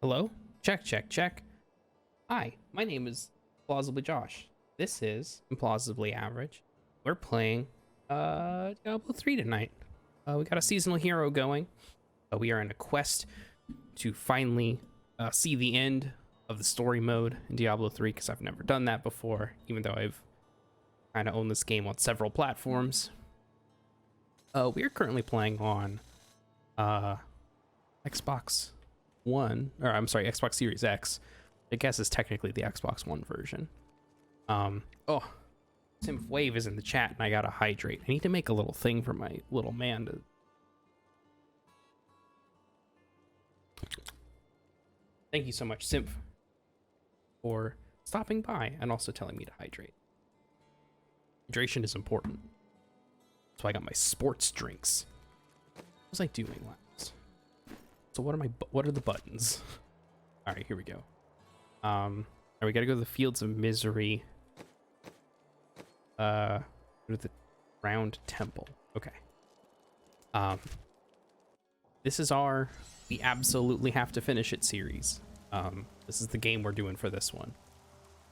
Hello? Check, check, check. Hi, my name is Plausibly Josh. This is Implausibly Average. We're playing Diablo 3 tonight. We got a seasonal hero going. We are in a quest to finally see the end of the story mode in Diablo 3, because I've never done that before, even though I've kind of owned this game on several platforms. We are currently playing on Xbox One, or I'm sorry, Xbox Series X. I guess is technically the Xbox One version. Oh, Symph Wave is in the chat, and I gotta hydrate. I need to make a little thing for my little man to... Thank you so much, Symph, for stopping by and also telling me to hydrate. Hydration is important. So I got my sports drinks. What was I doing last? So what are the buttons? All right, here we go. We gotta go to the Fields of Misery. Go to the Round Temple. Okay. This is we absolutely have to finish it series. This is the game we're doing for this one.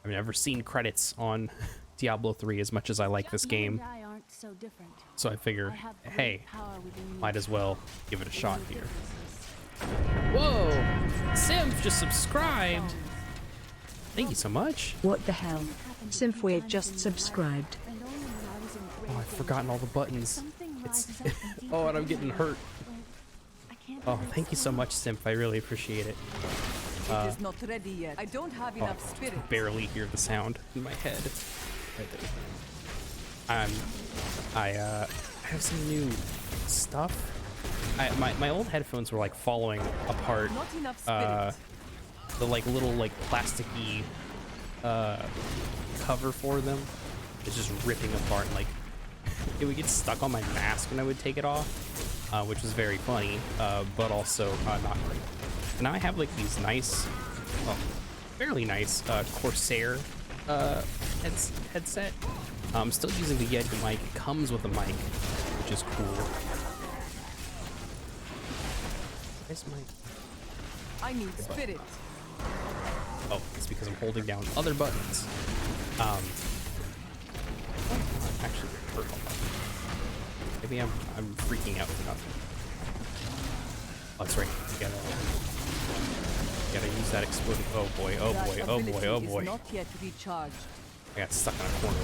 I've never seen credits on Diablo 3 as much as I like this game. So I figure, hey, might as well give it a shot here. Whoa! Symph just subscribed! Thank you so much. What the hell? Synthwave just subscribed. Oh, I've forgotten all the buttons. Oh, and I'm getting hurt. Oh, thank you so much, Symph. I really appreciate it. It is not ready yet. I don't have enough spirit. I barely hear the sound in my head. Right there. I have some new stuff. My old headphones were like falling apart. Not enough spirit. The little plasticky cover for them is just ripping apart. Like it would get stuck on my mask when I would take it off, which was very funny, but also not great. And now I have like these nice, well, fairly nice Corsair headset. I'm still using the Yeti mic. It comes with a mic, which is cool. Where's my... I need spirit. Oh, it's because I'm holding down other buttons. Actually, hurt. Maybe I'm freaking out for nothing. Oh, that's right. You gotta use that exploding. Oh boy! Oh boy! Oh boy! Oh boy! Not yet recharged. I got stuck in a corner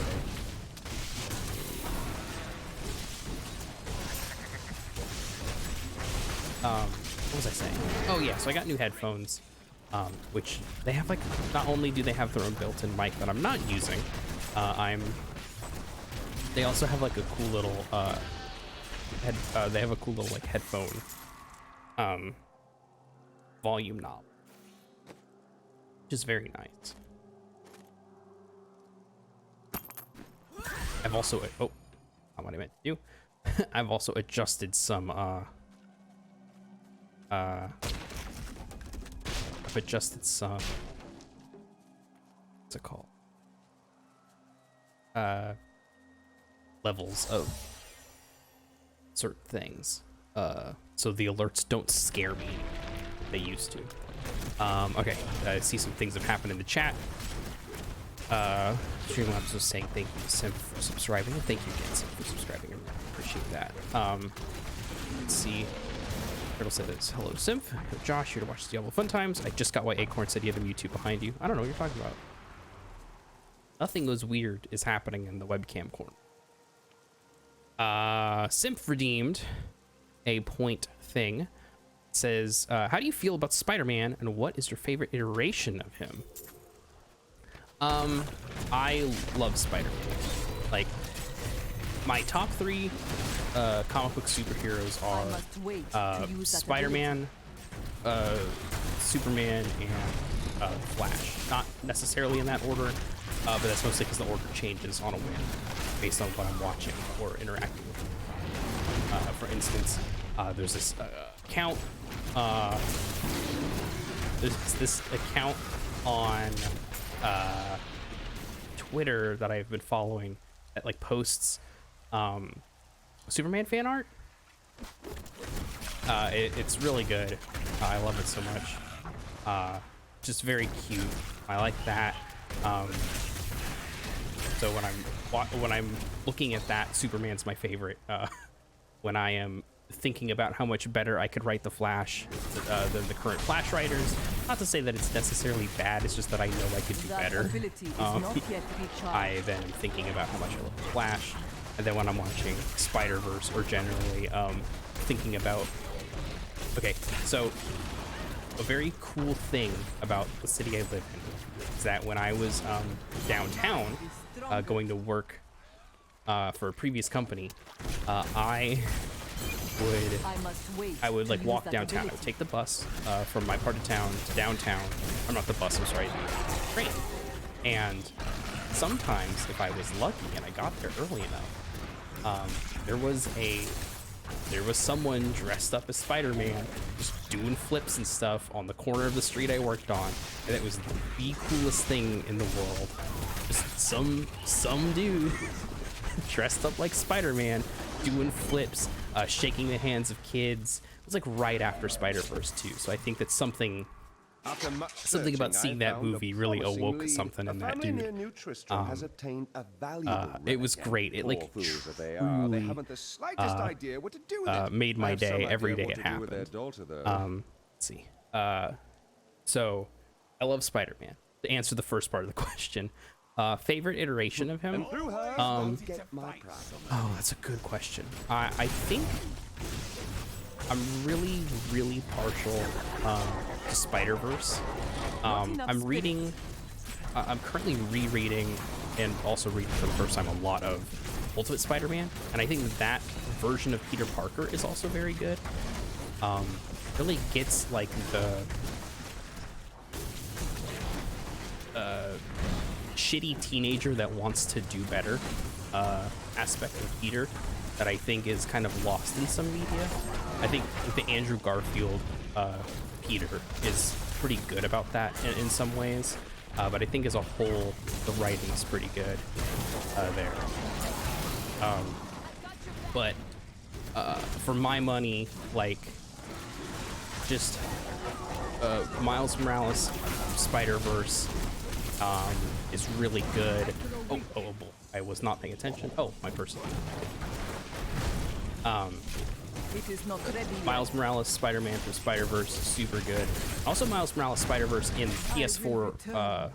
there. What was I saying? Oh yeah, so I got new headphones, which they have like, not only do they have their own built-in mic that I'm not using, they also have like a cool little they have a cool little like headphone volume knob, which is very nice. I've also not what I meant to do. I've also adjusted some I've adjusted some, what's it called? Levels of certain things. So the alerts don't scare me. They used to. Okay, I see some things have happened in the chat. Streamlabs was saying thank you, Symph, for subscribing. And thank you again, Symph, for subscribing. I appreciate that. Let's see. Turtle said it's hello, Symph. Josh, here to watch Diablo Fun Times. I just got why Acorn said you have a Mewtwo behind you. I don't know what you're talking about. Nothing was weird is happening in the webcam corner. Symph redeemed a point thing. It says, how do you feel about Spider-Man and what is your favorite iteration of him? I love Spider-Man. Like, my top 3 comic book superheroes are Spider-Man, Superman, and Flash. Not necessarily in that order, but that's mostly because the order changes on a whim based on what I'm watching or interacting with. For instance, there's this account. There's this account on Twitter that I've been following that like posts Superman fan art. It's really good. I love it so much. Just very cute. I like that. So when I'm looking at that, Superman's my favorite. When I am thinking about how much better I could write the Flash than the current Flash writers. Not to say that it's necessarily bad, it's just that I know I could do better. I then am thinking about how much I love the Flash, and then when I'm watching Spider-Verse or generally thinking about... Okay, so a very cool thing about the city I live in is that when I was downtown going to work for a previous company, I would like walk downtown. I would take the bus from my part of town to downtown. Or not the bus, I'm sorry, the train. And sometimes, if I was lucky and I got there early enough, there was someone dressed up as Spider-Man just doing flips and stuff on the corner of the street I worked on, and it was the coolest thing in the world. Just some dude dressed up like Spider-Man doing flips, shaking the hands of kids. It was like right after Spider-Verse 2, so I think that's something about seeing that movie really awoke something in that dude. It was great. It like truly made my day every day it happened. Let's see. So I love Spider-Man. To answer the first part of the question, favorite iteration of him? Oh, that's a good question. I think I'm really partial to Spider-Verse. I'm currently rereading and also reading for the first time a lot of Ultimate Spider-Man, and I think that version of Peter Parker is also very good. Really gets like the shitty teenager that wants to do better aspect of Peter that I think is kind of lost in some media. I think the Andrew Garfield Peter is pretty good about that in some ways, but I think as a whole the writing is pretty good there. But for my money, like just Miles Morales Spider-Verse is really good. Oh, I was not paying attention. Oh, my person. Miles Morales Spider-Man from Spider-Verse is super good. Also, Miles Morales Spider-Verse in PS4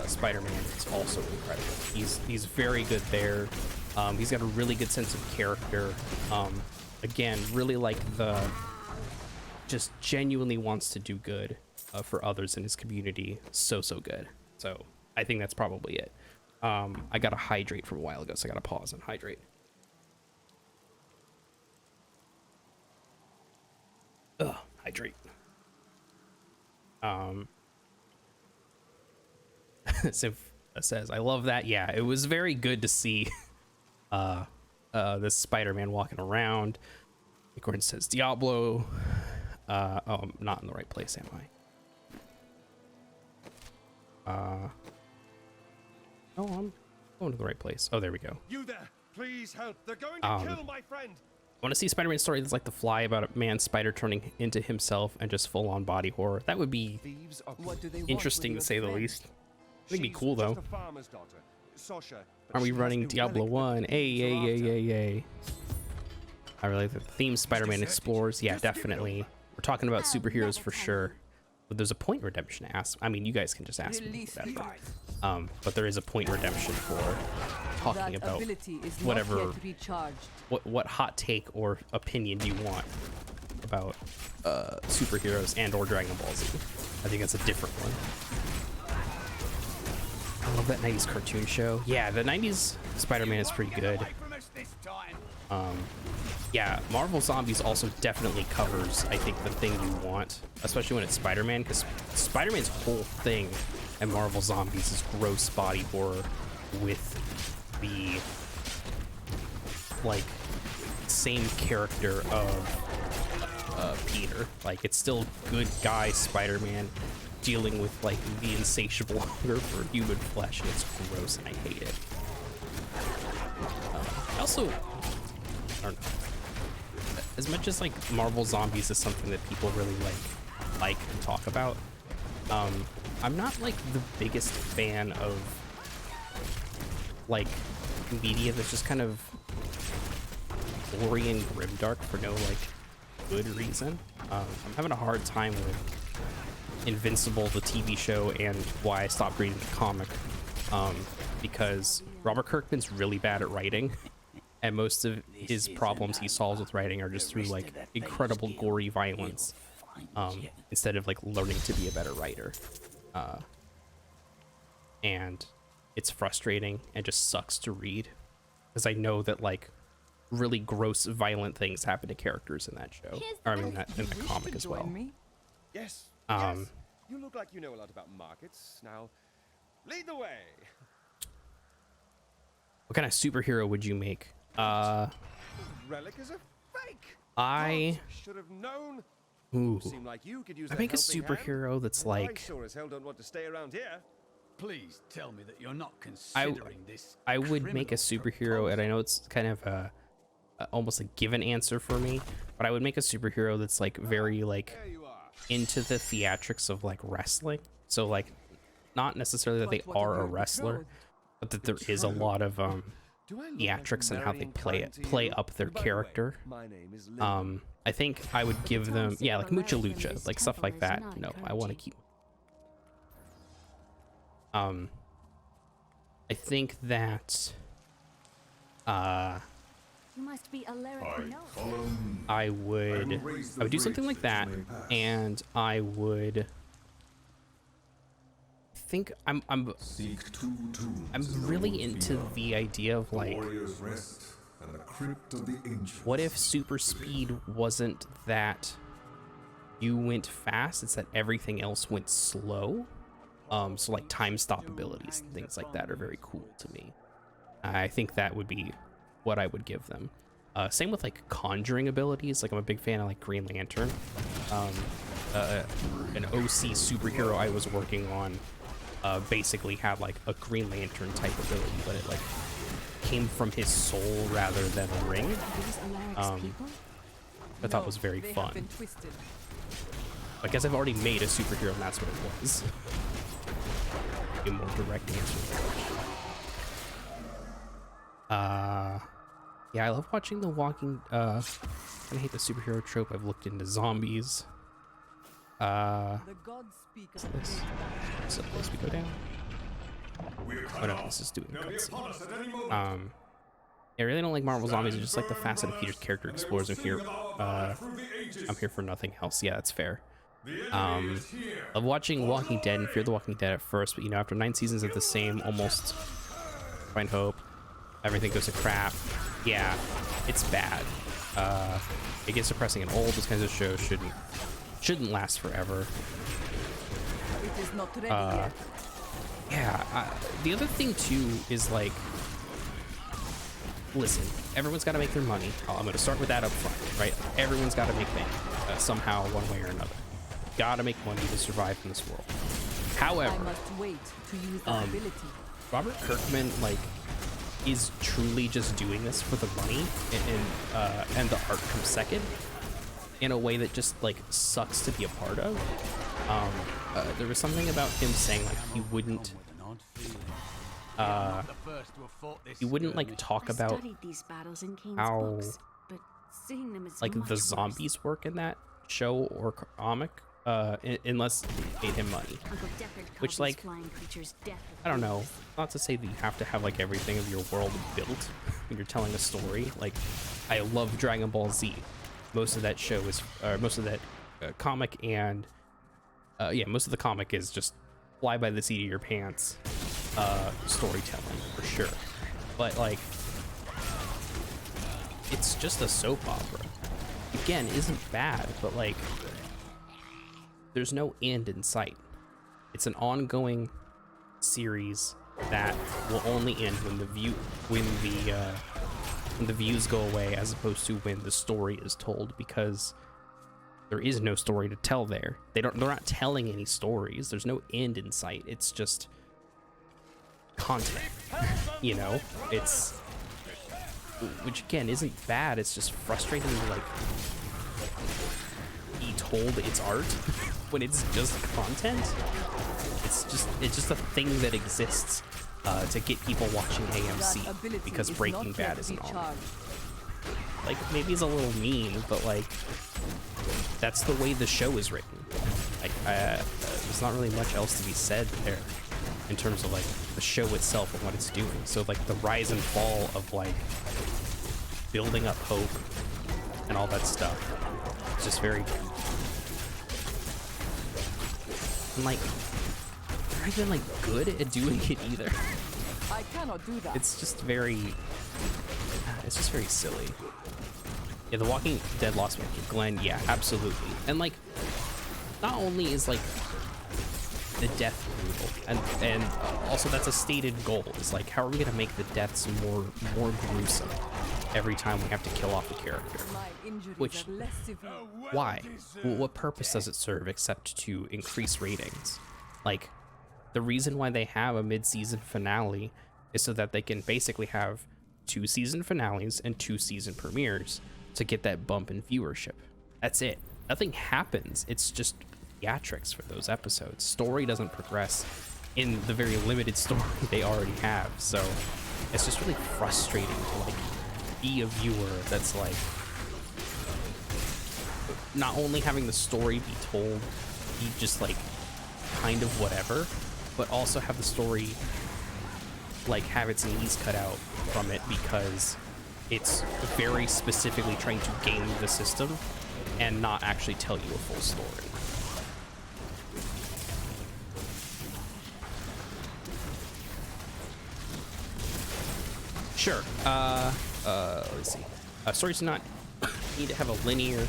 Spider-Man is also incredible. He's very good there. He's got a really good sense of character. Again, really like just genuinely wants to do good for others in his community. So good. So I think that's probably it. I gotta hydrate from a while ago, so I gotta pause and hydrate. Hydrate. Sif says, I love that. Yeah, it was very good to see this Spider-Man walking around. Gordon says Diablo. Oh, I'm not in the right place, am I? Oh, I'm going to the right place. Oh, there we go. You there, please help. They're going to kill my friend. I want to see a Spider-Man story that's like The Fly, about a man spider turning into himself and just full-on body horror. That would be interesting to say the least. It'd be cool though. Are we running Diablo 1? Ay. I really like the theme Spider-Man explores. Yeah, definitely. We're talking about superheroes for sure. But there's a point redemption to ask. I mean, you guys can just ask me about that. But there is a point redemption for talking about whatever, what hot take or opinion you want about superheroes and or Dragon Ball Z. I think that's a different one. I love that 90s cartoon show. Yeah, the 90s Spider-Man is pretty good. Yeah, Marvel Zombies also definitely covers, I think, the thing you want, especially when it's Spider-Man, because Spider-Man's whole thing in Marvel Zombies is gross body horror with the, like, same character of Peter. Like, it's still good guy Spider-Man dealing with, like, the insatiable hunger for human flesh, and it's gross, and I hate it. I don't know. as much as like Marvel Zombies is something that people really like and talk about, I'm not like the biggest fan of like media that's just kind of gory and grimdark for no like good reason. I'm having a hard time with Invincible, the TV show, and why I stopped reading the comic, because Robert Kirkman's really bad at writing, and most of his problems he solves with writing are just through like incredible gory violence, instead of like learning to be a better writer. And it's frustrating and just sucks to read, because I know that like really gross violent things happen to characters in that show, or I mean in the comic as well. Yes. Yes. You look like you know a lot about markets. Now, lead the way. What kind of superhero would you make? Relic is a fake. I should have known. Ooh. Seem like you could use I a make a helping superhero hand. that's And I like sure as hell don't want to stay around here. Please tell me that you're not considering this. I would make a superhero, and I know it's kind of a almost a given answer for me, but I would make a superhero that's like very like There you are. into the theatrics of like wrestling. So like not necessarily that they are a wrestler, but that there is a lot of Do I look like theatrics and how they marrying play kind to play you? up their By the way, character. my name is Lynn. I think I would give them, yeah, like Mucha Lucha, like stuff like that. No, I want to keep. I think that You must be a lyric I would do something like that, and I would think I'm really into the idea of like, what if super speed wasn't that you went fast, it's that everything else went slow. So like time stop abilities and things like that are very cool to me. I think that would be what I would give them. Same with like conjuring abilities. Like I'm a big fan of like Green Lantern. An OC superhero I was working on basically had like a Green Lantern type ability, but it like came from his soul rather than a ring. I thought was very fun. I guess I've already made a superhero and that's what it was. A more direct answer to the question. Yeah, I love watching The Walking. I hate the superhero trope. I've looked into zombies. What's this? What's the place we go down? Oh no, this is doing cutscene. I really don't like Marvel Zombies. I just like the facet of Peter's character explores. I'm here for nothing else. Yeah, that's fair. Love watching Walking Dead and Fear the Walking Dead at first, but you know, after 9 seasons of the same, almost find hope, everything goes to crap. Yeah, it's bad. It gets depressing and old. This kind of show shouldn't last forever. It is not ready yet. Yeah, the other thing too is like, listen, everyone's got to make their money. I'm going to start with that up front, right? Everyone's got to make money somehow, one way or another. Gotta make money to survive in this world. However, I must wait to use that ability. Robert Kirkman like is truly just doing this for the money, and the art comes second in a way that just like sucks to be a part of. There was something about him saying like he wouldn't like talk about how like the zombies work in that show or comic unless it made him money, which like I don't know, not to say that you have to have like everything of your world built when you're telling a story. Like I love Dragon Ball Z. Most of that show is most of that comic, and yeah, most of the comic is just fly by the seat of your pants storytelling for sure, but like it's just a soap opera. Again, isn't bad, but like there's no end in sight. It's an ongoing series that will only end when the views go away, as opposed to when the story is told, because there is no story to tell there. They're not telling any stories. There's no end in sight. It's just content. You know, it's which again isn't bad. It's just frustrating to like be told it's art when it's just content. It's just a thing that exists to get people watching AMC because Breaking Bad isn't on. Like, maybe it's a little mean, but like that's the way the show is written. Like, there's not really much else to be said there in terms of like the show itself and what it's doing. So like the rise and fall of like building up hope and all that stuff, it's just very, and like they're not even like good at doing it either. I cannot do that. It's just very silly. Yeah, The Walking Dead lost me. Glenn, yeah, absolutely. And like, not only is like the death brutal, and also that's a stated goal. Is like, how are we gonna make the deaths more gruesome every time we have to kill off a character? Which, why? Well, what purpose does it serve except to increase ratings? Like, the reason why they have a mid-season finale is so that they can basically have 2 season finales and 2 season premieres to get that bump in viewership. That's it. Nothing happens. It's just theatrics for those episodes. Story doesn't progress in the very limited story they already have. So it's just really frustrating to like be a viewer that's like not only having the story be told, be just like kind of whatever, but also have the story like have its knees cut out from it because it's very specifically trying to game the system and not actually tell you a full story. Sure. Let's see. Stories do not need to have a linear,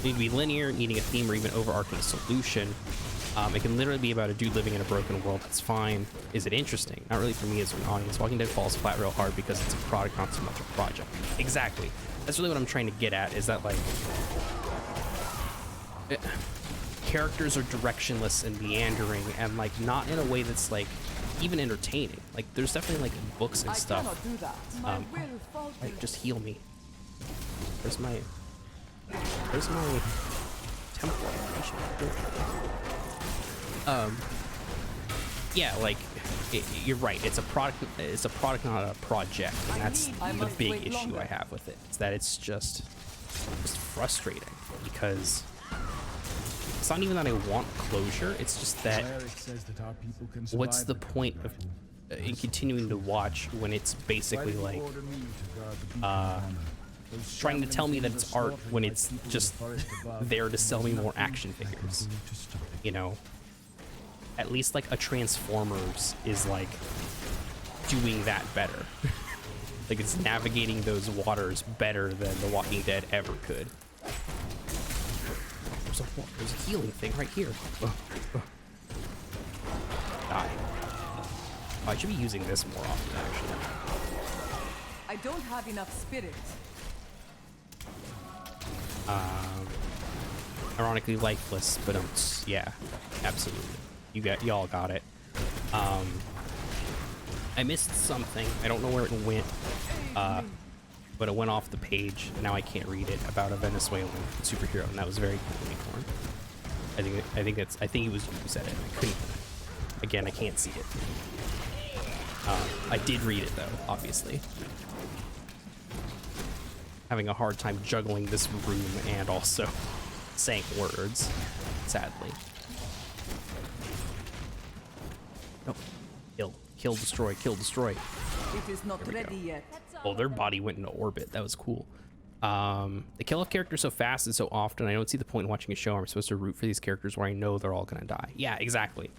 need to be linear, needing a theme or even overarching solution. It can literally be about a dude living in a broken world. That's fine. Is it interesting? Not really for me as an audience. Walking Dead falls flat real hard because it's a product, not so much a project. Exactly. That's really what I'm trying to get at, is that like characters are directionless and meandering and like not in a way that's like even entertaining. Like there's definitely like books and stuff. Like, just heal me. Where's my temple? Yeah, like you're right. It's a product. It's a product, not a project, and that's the big issue I have with it. Is that it's just frustrating because it's not even that I want closure. It's just that what's the point of in continuing to watch when it's basically like trying to tell me that it's art when it's just there to sell me more action figures, you know? At least like a Transformers is like doing that better. Like it's navigating those waters better than The Walking Dead ever could. There's a healing thing right here. Die. Oh, I should be using this more often, actually. I don't have enough spirit. Ironically lifeless, but yeah, absolutely. Y'all got it. I missed something. I don't know where it went, but it went off the page. Now I can't read it, about a Venezuelan superhero, and that was very unicorn. I think he was who said it. I couldn't. Again, I can't see it. I did read it though, obviously. Having a hard time juggling this room and also saying words, sadly. Oh, kill, destroy, kill, destroy. It is not ready yet. Oh, their body went into orbit. That was cool. They kill off characters so fast and so often. I don't see the point in watching a show where I'm supposed to root for these characters where I know they're all gonna die. Yeah, exactly.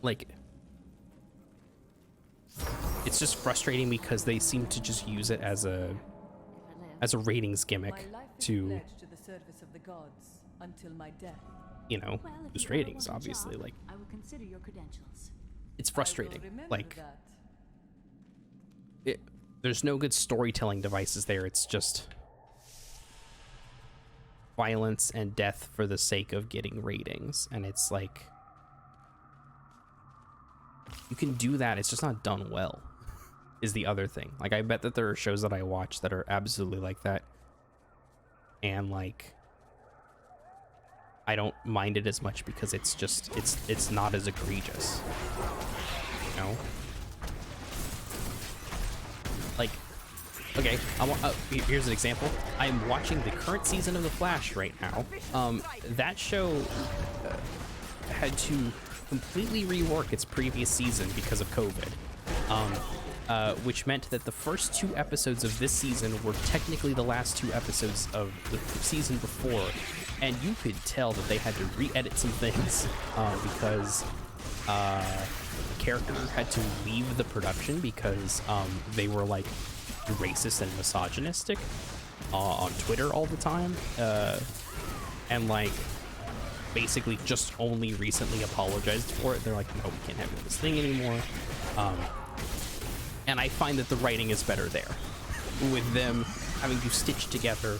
Like, it's just frustrating because they seem to just use it as a ratings gimmick to the service of the gods until my death. You know, Well, if boost you ever ratings, want a obviously. job, Like, I will consider your credentials. it's frustrating. Like, That. there's no good storytelling devices there. It's just violence and death for the sake of getting ratings. And it's like, you can do that. It's just not done well. is the other thing. Like, I bet that there are shows that I watch that are absolutely like that, and like I don't mind it as much because it's just it's not as egregious, you know? Like, okay, here's an example. I'm watching the current season of The Flash right now. That show had to completely rework its previous season because of COVID, which meant that the first 2 episodes of this season were technically the last 2 episodes of the season before, and you could tell that they had to re-edit some things because the character had to leave the production because they were like racist and misogynistic on Twitter all the time, and like basically just only recently apologized for it. They're like, no, we can't have this thing anymore. And I find that the writing is better there, with them having to stitch together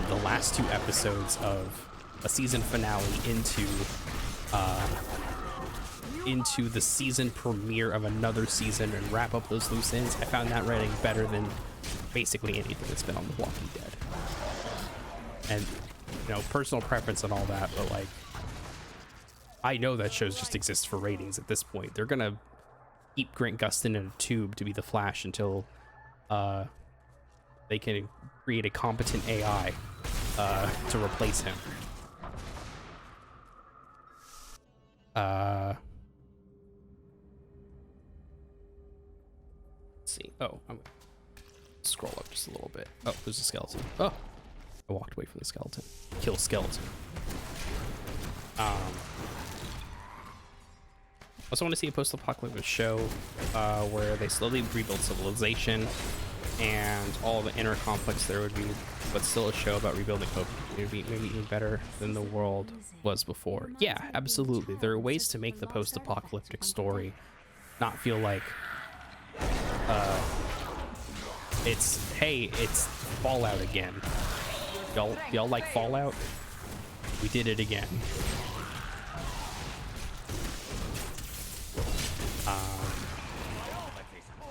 the last 2 episodes of a season finale into the season premiere of another season and wrap up those loose ends. I found that writing better than basically anything that's been on The Walking Dead. And, you know, personal preference and all that, but like, I know that shows just exist for ratings at this point. They're gonna keep Grant Gustin in a tube to be the Flash until they can create a competent AI to replace him. Let's see. Oh, I'm gonna scroll up just a little bit. Oh, there's a skeleton. Oh, I walked away from the skeleton. Kill skeleton. Also want to see a post-apocalyptic show where they slowly rebuild civilization and all the inner conflicts there would be, but still a show about rebuilding hope. Maybe even better than the world was before. Yeah, absolutely. There are ways to make the post-apocalyptic story not feel like it's Fallout again. Y'all like Fallout? We did it again.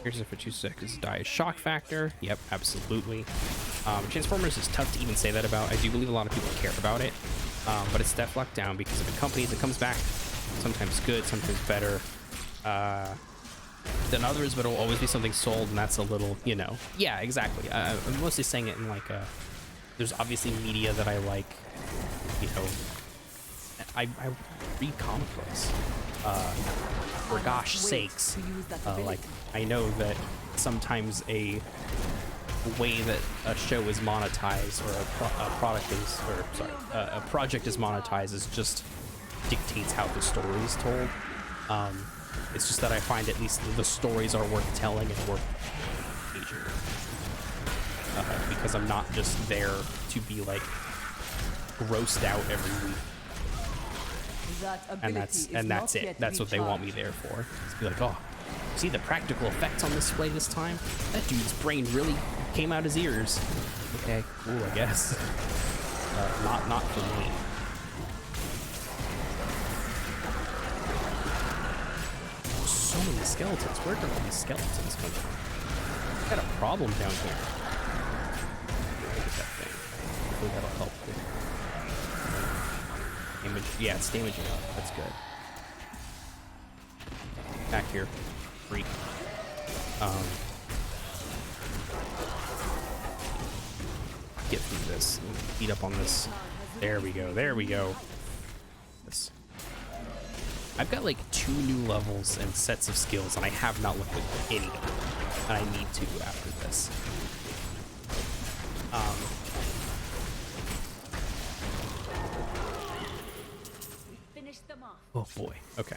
Here's if for 2 seconds die is shock factor. Yep, absolutely. Transformers is tough to even say that about. I do believe a lot of people care about it, but it's Def Locked down because of the companies. It comes back sometimes good, sometimes better than others, but it'll always be something sold, and that's a little, you know. Yeah, exactly. I'm mostly saying it in like there's obviously media that I like, you know. I read comic books. For gosh sakes, like, I know that sometimes a way that a show is monetized or a project is monetized is just dictates how the story is told. It's just that I find at least the stories are worth telling and worth engaging, because I'm not just there to be like grossed out every week. And that's it. That's what they want me there for. It's be like, oh, see the practical effects on display this time? That dude's brain really came out his ears. Okay, cool, I guess. Not for me. So many skeletons. Where did all these skeletons come from? I got a problem down here. Look at that thing. Hopefully that'll help. Damage. Yeah, it's damaging up. That's good. Back here. Freak. Get through this. Beat up on this. There we go. There we go. This. I've got like 2 new levels and sets of skills, and I have not looked at any of them. And I need to after this. Oh boy. Okay.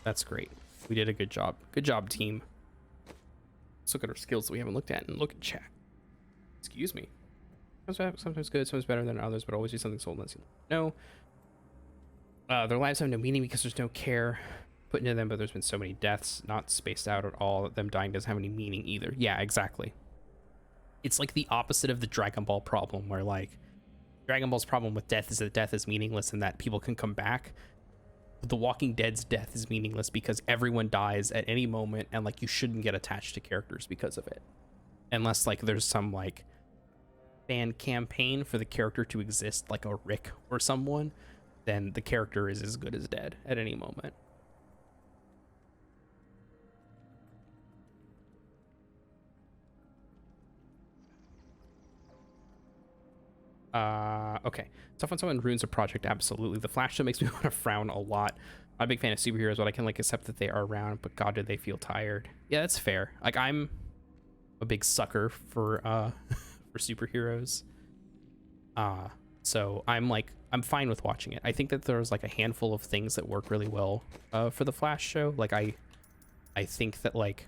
That's great. We did a good job. Good job, team. Let's look at our skills that we haven't looked at and look at chat. Excuse me. Sometimes good, sometimes better than others, but always do something sold unless you know. Their lives have no meaning because there's no care put into them, but there's been so many deaths, not spaced out at all, that them dying doesn't have any meaning either. Yeah, exactly. It's like the opposite of the Dragon Ball problem, where like Dragon Ball's problem with death is that death is meaningless and that people can come back. The Walking Dead's death is meaningless because everyone dies at any moment, and like you shouldn't get attached to characters because of it, unless like there's some like fan campaign for the character to exist, like a Rick or someone. Then the character is as good as dead at any moment. Okay. Tough on someone ruins a project, absolutely. The Flash show makes me want to frown a lot. I'm a big fan of superheroes, but I can like accept that they are around, but god, do they feel tired. Yeah, that's fair. Like, I'm a big sucker for for superheroes. So I'm fine with watching it. I think that there's like a handful of things that work really well for the Flash show. Like I think that like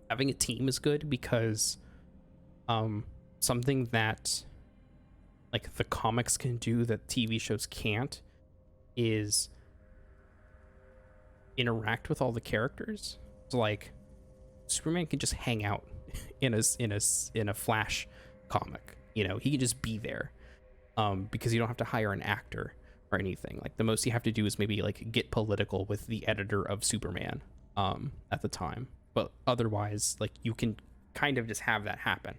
having a team is good because something that like the comics can do that TV shows can't is interact with all the characters. So like Superman can just hang out in a Flash comic, you know, he can just be there because you don't have to hire an actor or anything. Like the most you have to do is maybe like get political with the editor of Superman at the time, but otherwise like you can kind of just have that happen.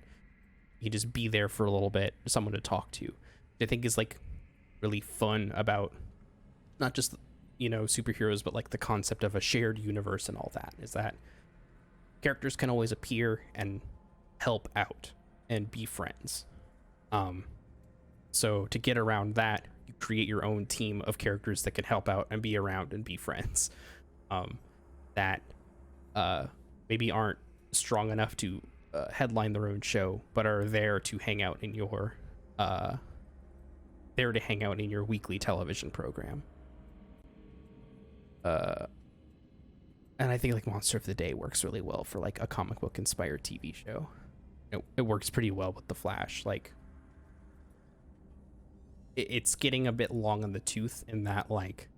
You just be there for a little bit, someone to talk to. I think is like really fun about not just, you know, superheroes, but like the concept of a shared universe and all that, is that characters can always appear and help out and be friends. So to get around that, you create your own team of characters that can help out and be around and be friends, that maybe aren't strong enough to headline their own show, but are there to hang out in your weekly television program. And I think like Monster of the Day works really well for like a comic book inspired TV show. It works pretty well with the Flash. Like it's getting a bit long in the tooth in that like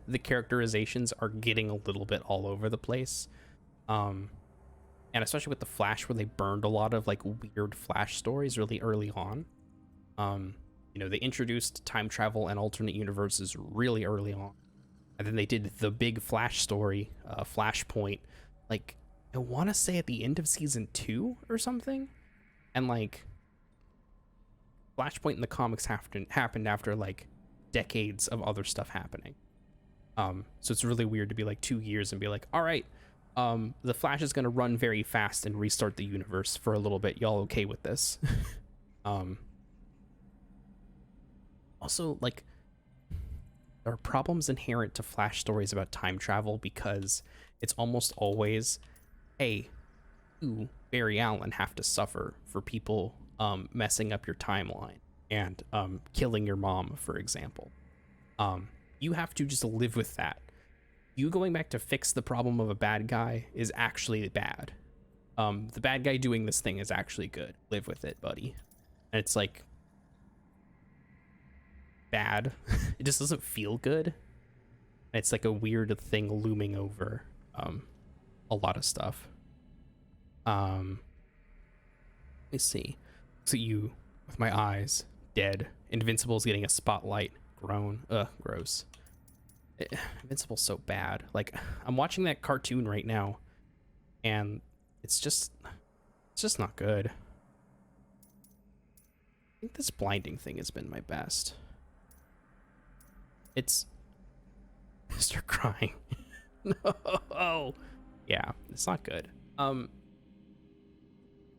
the characterizations are getting a little bit all over the place. And especially with the Flash, where they burned a lot of like weird Flash stories really early on. You know, they introduced time travel and alternate universes really early on. And then they did the big Flash story, Flashpoint, like I want to say at the end of season 2 or something. And like Flashpoint in the comics happened after like decades of other stuff happening. So it's really weird to be like 2 years and be like, all right, the Flash is going to run very fast and restart the universe for a little bit. Y'all okay with this? Also, like, there are problems inherent to Flash stories about time travel because it's almost always, hey, you, Barry Allen, have to suffer for people messing up your timeline and killing your mom, for example. You have to just live with that. You going back to fix the problem of a bad guy is actually bad. The bad guy doing this thing is actually good. Live with it, buddy. And it's like bad. It just doesn't feel good. It's like a weird thing looming over a lot of stuff. Let me see. So you with my eyes dead. Invincible's getting a spotlight. Groan. Ugh, gross. Invincible's so bad. Like, I'm watching that cartoon right now and it's just not good. I think this blinding thing has been my best. It's Mr. Crying. No. Yeah, it's not good.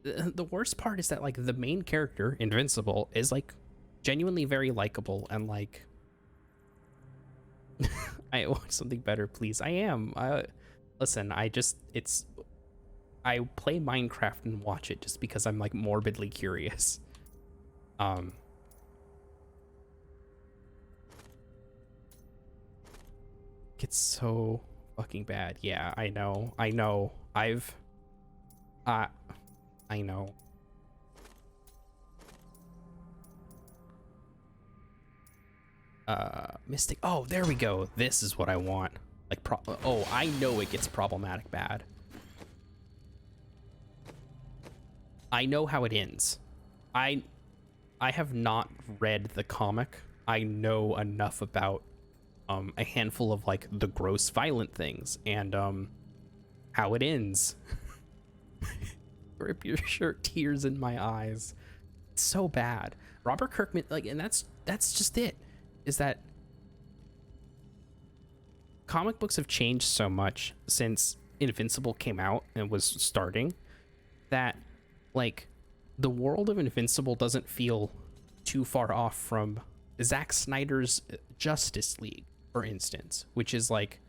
The worst part is that like the main character, Invincible, is like genuinely very likable and like I want something better, please. I am. Listen, I play Minecraft and watch it just because I'm like morbidly curious. It's so fucking bad. Yeah, I know. I know. I know. Mystic. Oh, there we go. This is what I want. Like, oh, I know it gets problematic bad. I know how it ends. I have not read the comic. I know enough about a handful of like the gross violent things, and how it ends. Rip your shirt, tears in my eyes. It's so bad. Robert Kirkman, like, and that's just it, is that comic books have changed so much since Invincible came out and was starting, that like the world of Invincible doesn't feel too far off from Zack Snyder's Justice League, for instance, which is like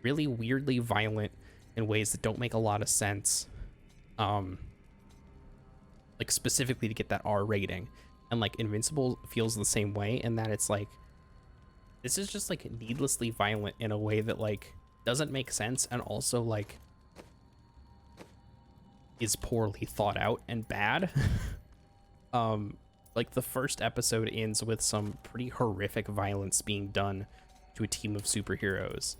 really weirdly violent in ways that don't make a lot of sense, like specifically to get that R rating. And like Invincible feels the same way, in that it's like, this is just like needlessly violent in a way that like doesn't make sense, and also like is poorly thought out and bad. Like the first episode ends with some pretty horrific violence being done to a team of superheroes,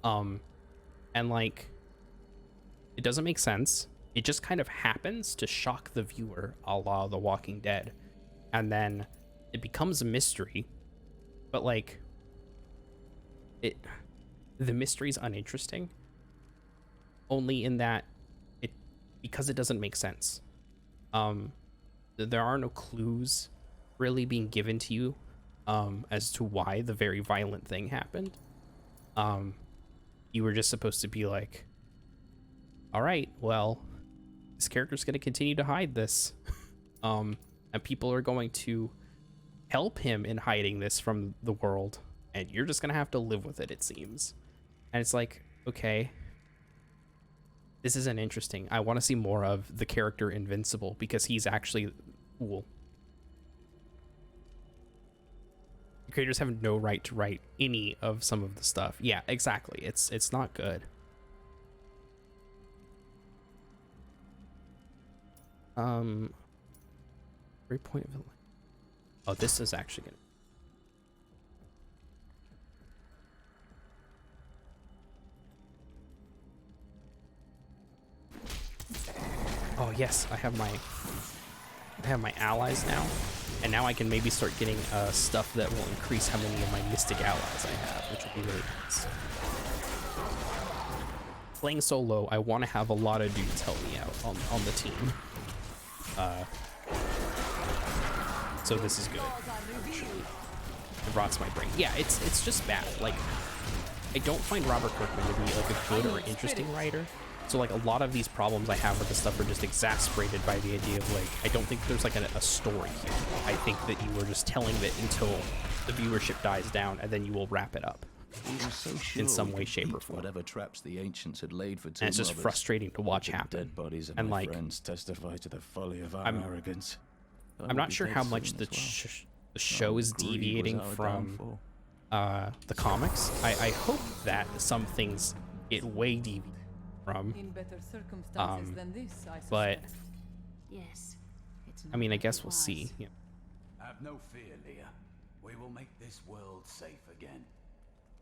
and like it doesn't make sense. It just kind of happens to shock the viewer, a la The Walking Dead, and then it becomes a mystery, but like the mystery's uninteresting only in that because it doesn't make sense. There are no clues really being given to you as to why the very violent thing happened. You were just supposed to be like, all right, well, this character's going to continue to hide this, and people are going to help him in hiding this from the world, and you're just going to have to live with it, it seems. And it's like, okay, this isn't interesting. I want to see more of the character Invincible, because he's actually cool. The creators have no right to write any of some of the stuff. Yeah, exactly. It's not good. Every point of it. Oh, this is actually gonna. Oh yes, I have my allies now, and now I can maybe start getting stuff that will increase how many of my mystic allies I have, which will be really nice. Playing solo, I want to have a lot of dudes help me out on the team. So this is good. It rots my brain. Yeah, it's just bad. Like, I don't find Robert Kirkman to be like a good or interesting writer. So like a lot of these problems I have with this stuff are just exacerbated by the idea of like, I don't think there's like a story here. I think that you were just telling it until the viewership dies down, and then you will wrap it up in some way, shape, or form. Whatever traps the ancients had laid for and it's just frustrating to watch happen. Dead bodies of and my like, friends testify to the folly of our arrogance. I'm not sure how much the show is deviating from the comics. I hope that some things get way deviated from. In better circumstances than this, I but suspect. Yes. I mean, I guess we'll see. Yeah. Have no fear, Leah. We will make this world safe again.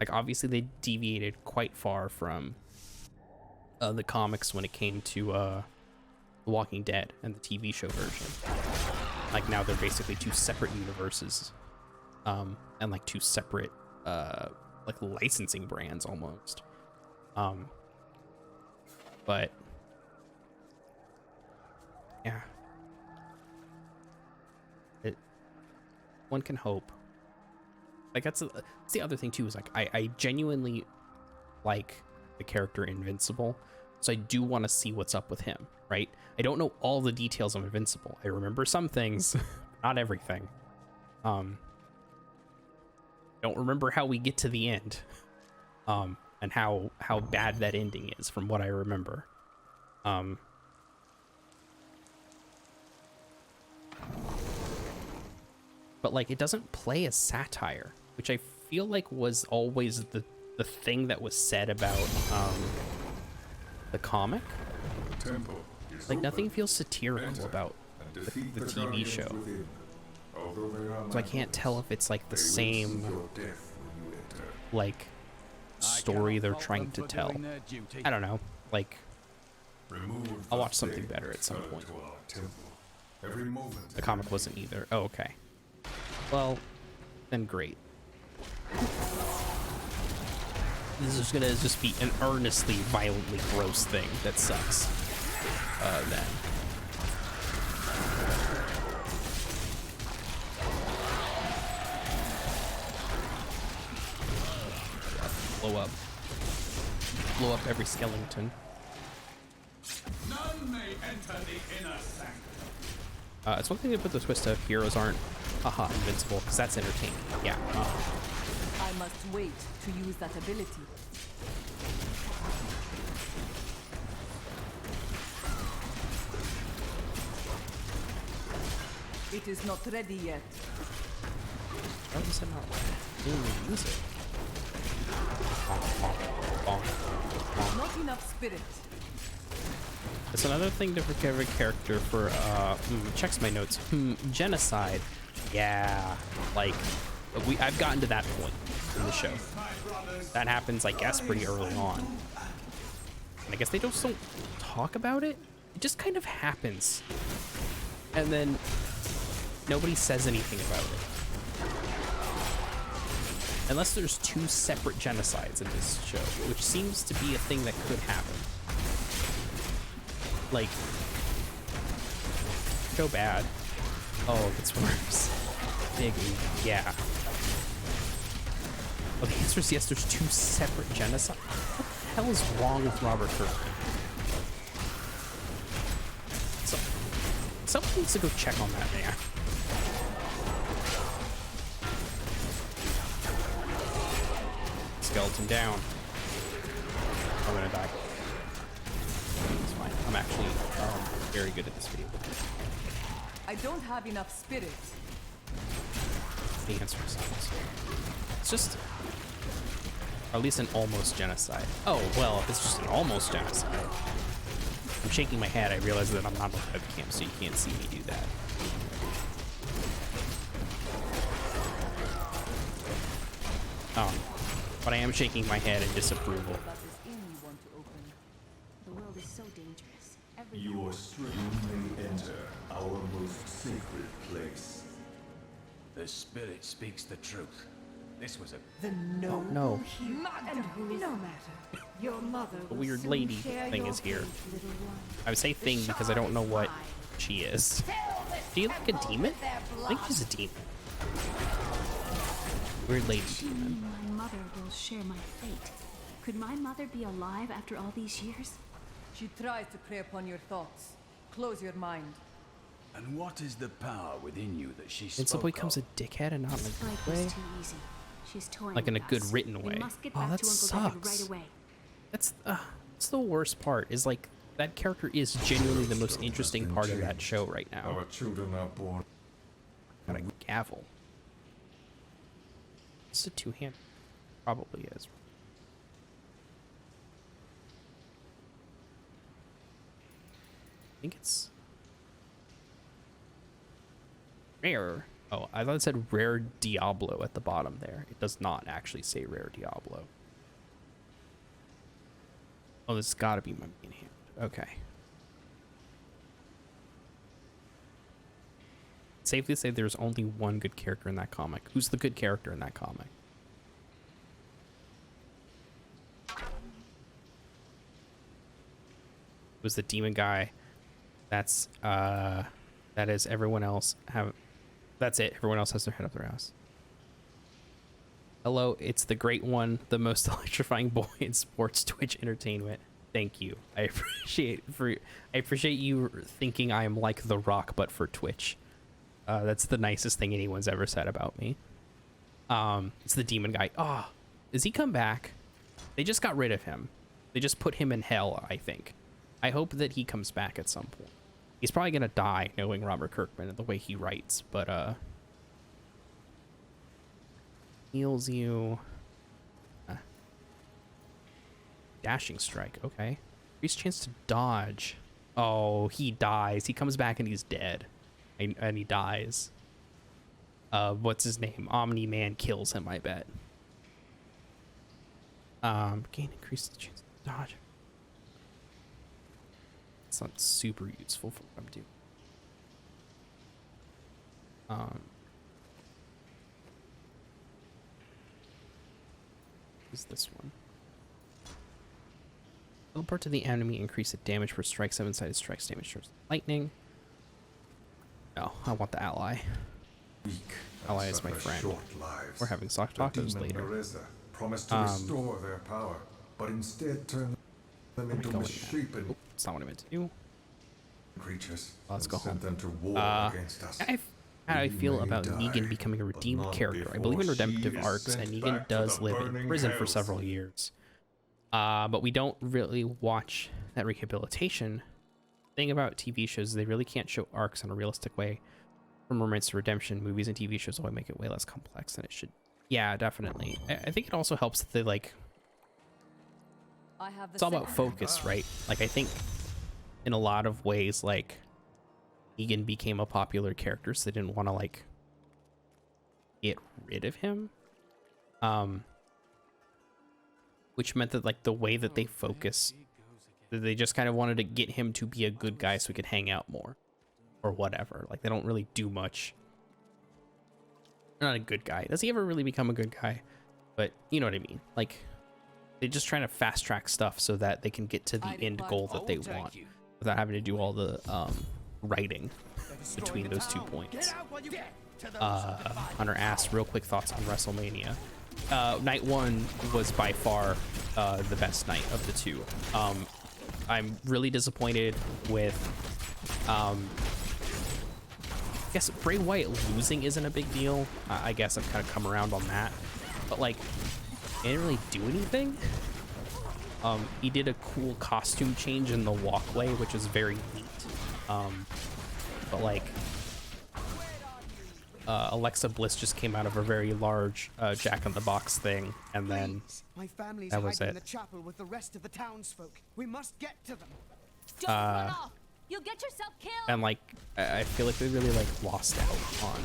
Like, obviously they deviated quite far from the comics when it came to The Walking Dead and the TV show version. Like, now they're basically two separate universes, and like two separate like licensing brands almost. But yeah, one can hope. Like, that's the other thing too, is like I genuinely like the character Invincible, so I do want to see what's up with him, right? I don't know all the details of Invincible. I remember some things, not everything. Don't remember how we get to the end, and how bad that ending is from what I remember. But like, it doesn't play as satire, which I feel like was always the thing that was said about the comic. Like, nothing feels satirical about the TV show. So I can't tell if it's like the same like story they're trying to tell. I don't know. Like, I'll watch something better at some point. The comic wasn't either. Oh, okay. Well, then great. This is gonna just be an earnestly, violently gross thing that sucks. Then. Blow up. Blow up every skeleton. None may enter the inner sanctum. It's one thing to put the twist of heroes aren't, haha, invincible, because that's entertaining. Yeah. I must wait to use that ability. It is not ready yet. How is it not ready? Use it. Not enough spirit. It's another thing to forget every character for, checks my notes. Genocide. Yeah. Like, I've gotten to that point in the show. That happens, I guess, pretty early on. And I guess they just don't talk about it. It just kind of happens. And then nobody says anything about it. Unless there's two separate genocides in this show, which seems to be a thing that could happen. Like, so bad. Oh, it gets worse. Big, yeah. Well, the answer is yes, there's two separate genocides. What the hell is wrong with Robert Kirkman? So, someone needs to go check on that man. Skeleton down. I'm gonna die. It's fine. I'm actually very good at this video. I don't have enough spirit. The answer is yes. It's just, or at least an almost genocide. Oh, well, if it's just an almost genocide. I'm shaking my head. I realize that I'm not on the webcam, so you can't see me do that. But I am shaking my head in disapproval. That is inn you want to open. The world is so dangerous. Your strength may enter our most sacred place. The spirit speaks the truth. This was a The Oh, no. And who is no matter? Your mother. The weird lady thing is here. I would say thing because I don't know what she is. Do you like a demon? I think she's a demon. Weird lady demon. My mother will share my fate. Could my mother be alive after all these years? She tries to prey upon your thoughts. Close your mind. And what is the power within you that she spoke Invincible becomes a of? dickhead and not in This a fight good way. was too easy. She's toying Like in a with good us. written way. We must get Oh, back that to Uncle David sucks. right away. That's the worst part, is like, that character is genuinely the most interesting part of that show right now. Our children are born. Got a gavel. It's a two-hand. Probably is. I think it's rare. Oh, I thought it said rare Diablo at the bottom there. It does not actually say rare Diablo. Oh, this has got to be my main hand. Okay. Safely say there's only one good character in that comic. Who's the good character in that comic? Was the demon guy. That's that is everyone else have. That's it. Everyone else has their head up their ass. Hello, it's the great one, the most electrifying boy in sports Twitch entertainment. Thank you. I appreciate you thinking I am like The Rock, but for Twitch. That's the nicest thing anyone's ever said about me. It's the demon guy. Oh, does he come back? They just got rid of him. They just put him in hell, I think. I hope that he comes back at some point. He's probably gonna die, knowing Robert Kirkman and the way he writes, but heals you. Dashing strike, okay. Increased chance to dodge. Oh, he dies. He comes back and he's dead. And he dies. What's his name? Omni-Man kills him, I bet. Gain increased chance to dodge. It's not super useful for what I'm doing. Is this one? Teleport to the enemy, increase the damage per strike, 7-sided strikes, damage towards lightning. No, I want the ally. Ally is my friend. We're having soft tacos later. Promised to restore their power, but instead turn them into misshapen That's not what I meant to do. creatures. Let's go home. Sent them to war against us. How do I feel about Negan becoming a redeemed character? I believe in redemptive arcs, and Negan does live in prison for several years. But we don't really watch that rehabilitation. Thing about TV shows is they really can't show arcs in a realistic way. From romance to redemption, movies and TV shows always make it way less complex than it should. Yeah, definitely. I think it also helps that they like. It's all about focus, right? Like I think in a lot of ways, like Negan became a popular character, so they didn't want to like get rid of him. Which meant that like the way that they focus, they just kind of wanted to get him to be a good guy so he could hang out more or whatever. Like they don't really do much. Not a good guy. Does he ever really become a good guy? But you know what I mean? Like they're just trying to fast track stuff so that they can get to the end goal that they want without having to do all the writing between those 2 points. Hunter asked real quick thoughts on WrestleMania. Night 1 was by far the best night of the two. I'm really disappointed with I guess Bray Wyatt losing isn't a big deal. I guess I've kind of come around on that, but like he didn't really do anything. He did a cool costume change in the walkway, which is very neat. But like Alexa Bliss just came out of a very large Jack in the Box thing, and then My family's that was hiding in it. the chapel with the rest of the townsfolk. We must get to them. Don't run off. You'll get yourself killed. And like I feel like they really like lost out on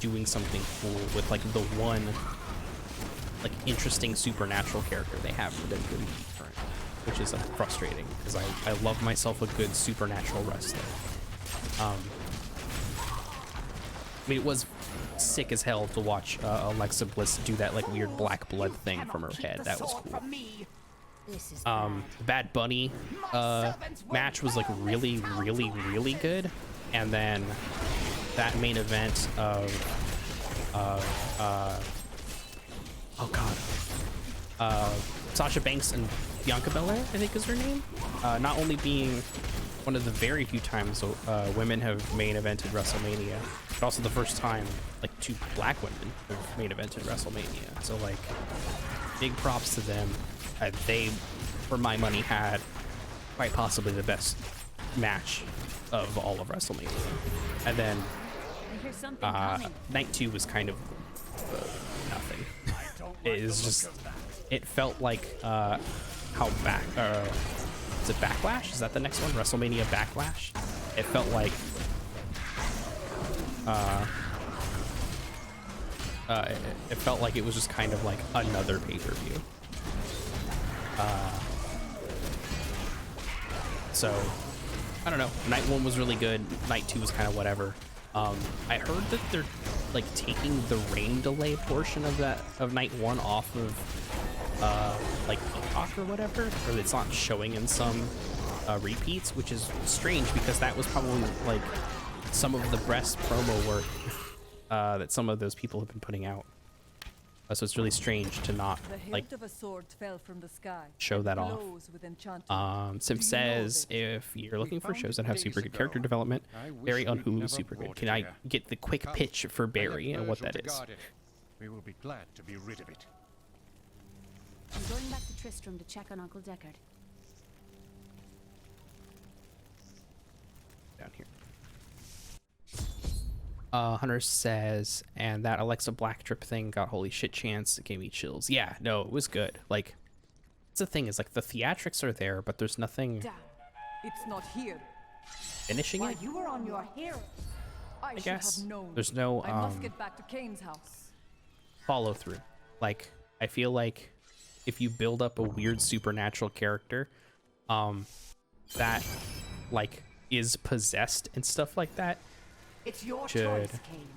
doing something cool with like the one like interesting supernatural character they have for WWE currently, which is frustrating because I love myself a good supernatural wrestler. I mean, it was sick as hell to watch Alexa Bliss do that like weird black blood thing from her head. That was cool. Bad Bunny match was like really good, and then that main event of oh god, Sasha Banks and Bianca Belair, I think is her name. Not only being one of the very few times women have main evented WrestleMania, but also the first time like 2 black women have main evented WrestleMania. So like, big props to them. They, for my money, had quite possibly the best match of all of WrestleMania. And then night 2 was kind of nothing. It is just, it felt like how is it Backlash? Is that the next one? WrestleMania Backlash? It felt like it felt like it was just kind of like another pay-per-view. So I don't know. Night 1 was really good. Night 2 was kind of whatever. I heard that they're like taking the rain delay portion of Night 1 off of like Peacock or whatever, or it's not showing in some repeats, which is strange because that was probably like some of the best promo work that some of those people have been putting out. So it's really strange to not like show that off. Sim says if you're looking for shows that have super good character development, Barry on Hulu is super good. Can I get the quick pitch for Barry and what that is? We will be glad to be rid of it. I'm going back to Tristram to check on Uncle Deckard. Down here. Hunter says, and that Alexa Black Trip thing got holy shit chance. It gave me chills. Yeah, no, it was good. Like, that's the thing is like the theatrics are there, but there's nothing. Damn, it's not here. Finishing While it. you were on your hero, I should guess have known. there's no I must get back to Kane's house. follow through. Like, I feel like if you build up a weird supernatural character, that like is possessed and stuff like that. It's your Should choice, Kane.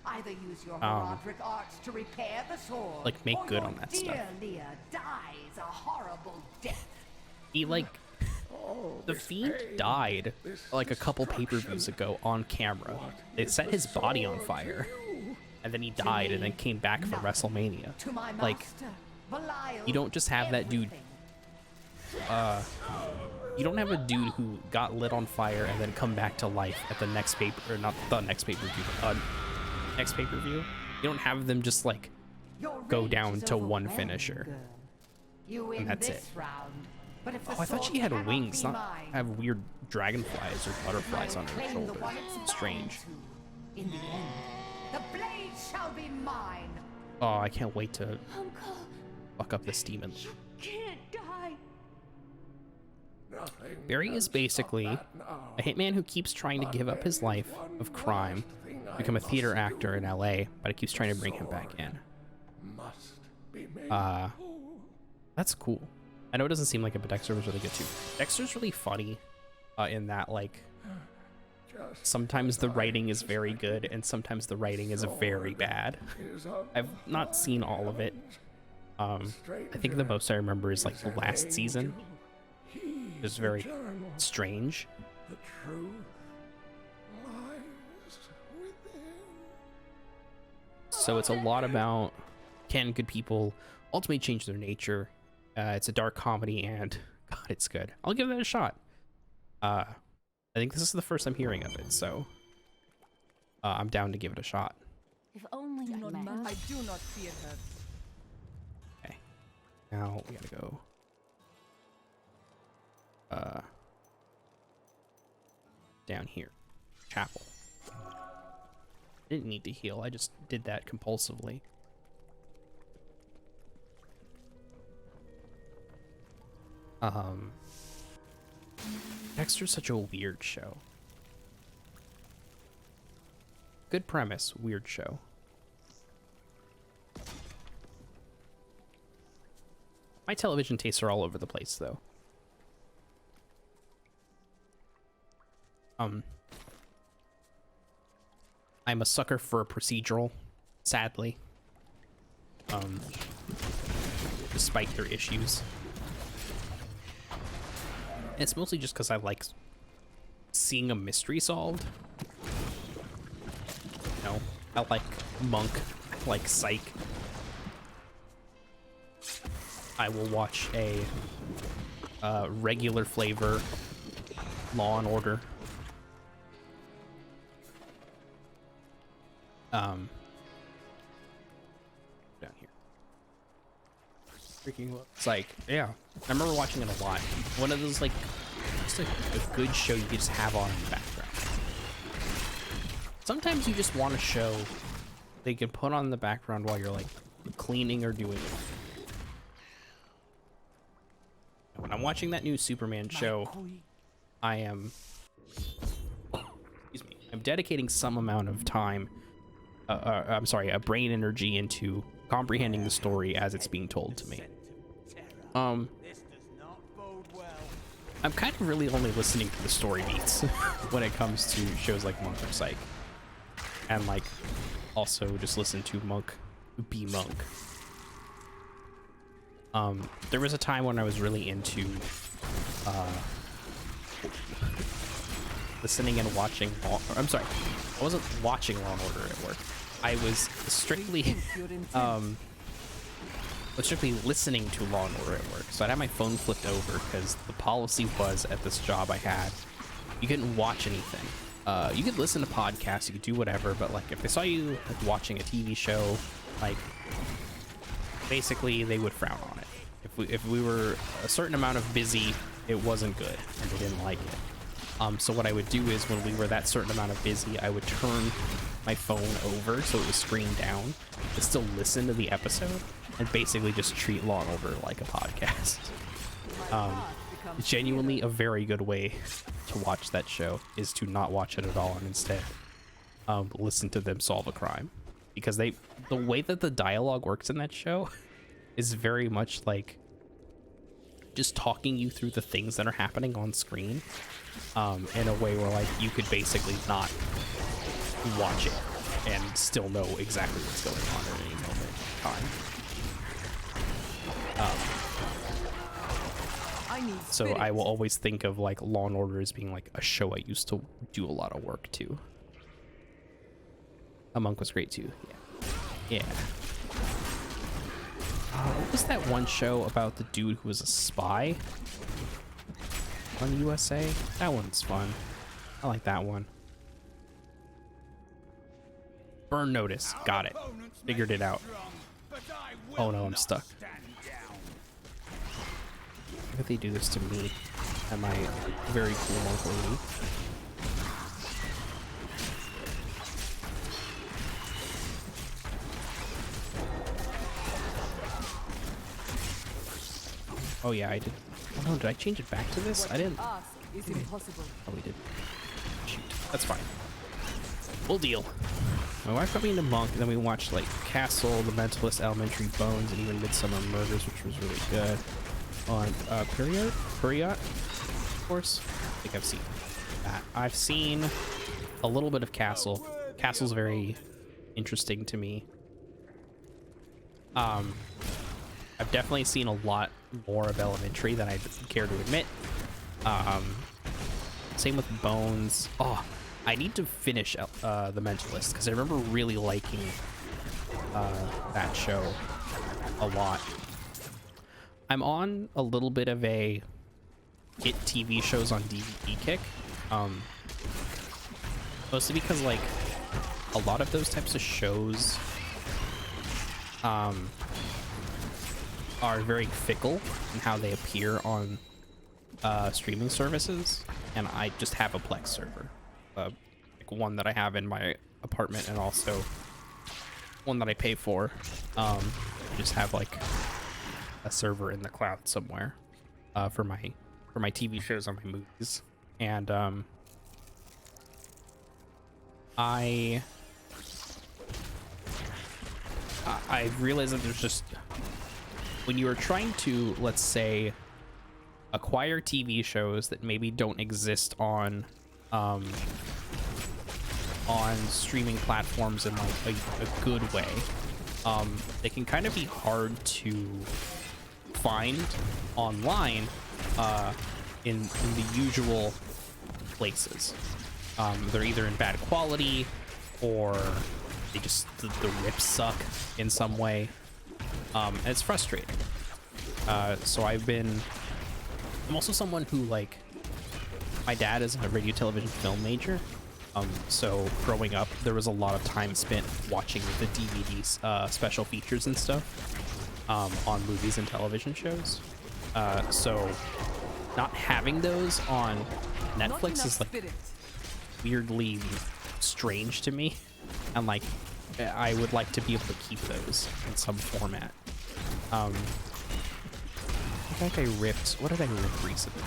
Either use your Roderick arts to repair the sword, like make or good your on that stuff. dear Leah dies a horrible death. He like the Fiend died like a couple pay-per-views ago on camera. They set his body on fire, and then he died, and then came back for WrestleMania. To my Like, master, Belial, you don't just have that dude. You don't have a dude who got lit on fire and then come back to life at the next paper, or not the next pay-per-view, but next pay-per-view. You don't have them just like Your go rage down is to one overwhelming, finisher. girl. You And win that's this it. round, but if the Oh, I thought sword she had cannot wings, be not mine, have weird dragonflies or butterflies I on will her claim the shoulders. one it's Strange. bound to. In the end, the blade shall be mine. Oh, I can't wait to Uncle, fuck up this demon. you can't die. Barry is basically a hitman who keeps trying to give up his life of crime, become a theater actor in LA, but it keeps trying to bring him back in. That's cool. I know it doesn't seem like it, but Dexter was really good too. Dexter's really funny in that, like, sometimes the writing is very good and sometimes the writing is very bad. I've not seen all of it. I think the most I remember is like the last season. It was very strange. The truth lies within. So it's a lot about can good people ultimately change their nature. It's a dark comedy and God, it's good. I'll give that a shot. I think this is the first I'm hearing of it, so I'm down to give it a shot. If only I met. I do not fear her. Okay. Now we gotta go. Down here. Chapel. I didn't need to heal, I just did that compulsively. Dexter's such a weird show. Good premise, weird show. My television tastes are all over the place, though. I'm a sucker for a procedural, sadly. Despite their issues. It's mostly just because I like seeing a mystery solved. You know, I like Monk, I like Psych. I will watch a regular flavor Law and Order. Down here. Freaking Psych. Yeah, I remember watching it a lot. One of those, like, just like a good show you can just have on in the background. Sometimes you just want a show they can put on in the background while you're like cleaning or doing it. When I'm watching that new Superman show, I am, excuse me, I'm dedicating some amount of time, I'm sorry, a brain energy into comprehending the story as it's being told to me. I'm kind of really only listening to the story beats when it comes to shows like Monk or Psych. And like, also just listen to Monk be Monk. There was a time when I was really into listening and watching I'm sorry, I wasn't watching Law and Order at work. I was strictly listening to Law and Order at work. So I'd have my phone flipped over because the policy was at this job I had, you couldn't watch anything. You could listen to podcasts, you could do whatever, but like if they saw you like watching a TV show, like basically they would frown on it. If we were a certain amount of busy, it wasn't good and they didn't like it. So what I would do is when we were that certain amount of busy, I would turn my phone over so it was screened down to still listen to the episode and basically just treat Law and Order like a podcast. Genuinely a very good way to watch that show is to not watch it at all and instead listen to them solve a crime, because the way that the dialogue works in that show is very much like just talking you through the things that are happening on screen in a way where like you could basically not watch it and still know exactly what's going on at any moment in time. So I will always think of like Law and Order as being like a show I used to do a lot of work to. A Monk was great too. Yeah. What was that one show about the dude who was a spy on USA? That one's fun. I like that one. Burn Notice. Got it. Figured it out. Oh no, I'm stuck. Why did they do this to me and my very cool monk lady? Oh yeah, I did. Oh no, did I change it back to this? I didn't. Probably did. Shoot, that's fine. We'll deal. My wife got me into Monk, and then we watched like Castle, The Mentalist, Elementary Bones, and even Midsummer Murders, which was really good. On Period, of course. I think I've seen that. I've seen a little bit of Castle. Castle's very interesting to me. I've definitely seen a lot more of Elementary than I care to admit. Same with Bones. Oh, I need to finish The Mentalist because I remember really liking that show a lot. I'm on a little bit of a get TV shows on DVD kick. Mostly because like a lot of those types of shows are very fickle in how they appear on streaming services, and I just have a Plex server, like one that I have in my apartment and also one that I pay for. I just have like a server in the cloud somewhere for my TV shows and my movies, and I realize that there's just, when you are trying to, let's say, acquire TV shows that maybe don't exist on streaming platforms in like a good way, they can kind of be hard to find online in the usual places. They're either in bad quality or they just the rips suck in some way, and it's frustrating. So I'm also someone who, like, my dad is a radio, television, film major, so growing up there was a lot of time spent watching the DVDs, special features and stuff on movies and television shows. So not having those on Netflix is like weirdly strange to me, and like I would like to be able to keep those in some format. I think I ripped, what did I rip recently?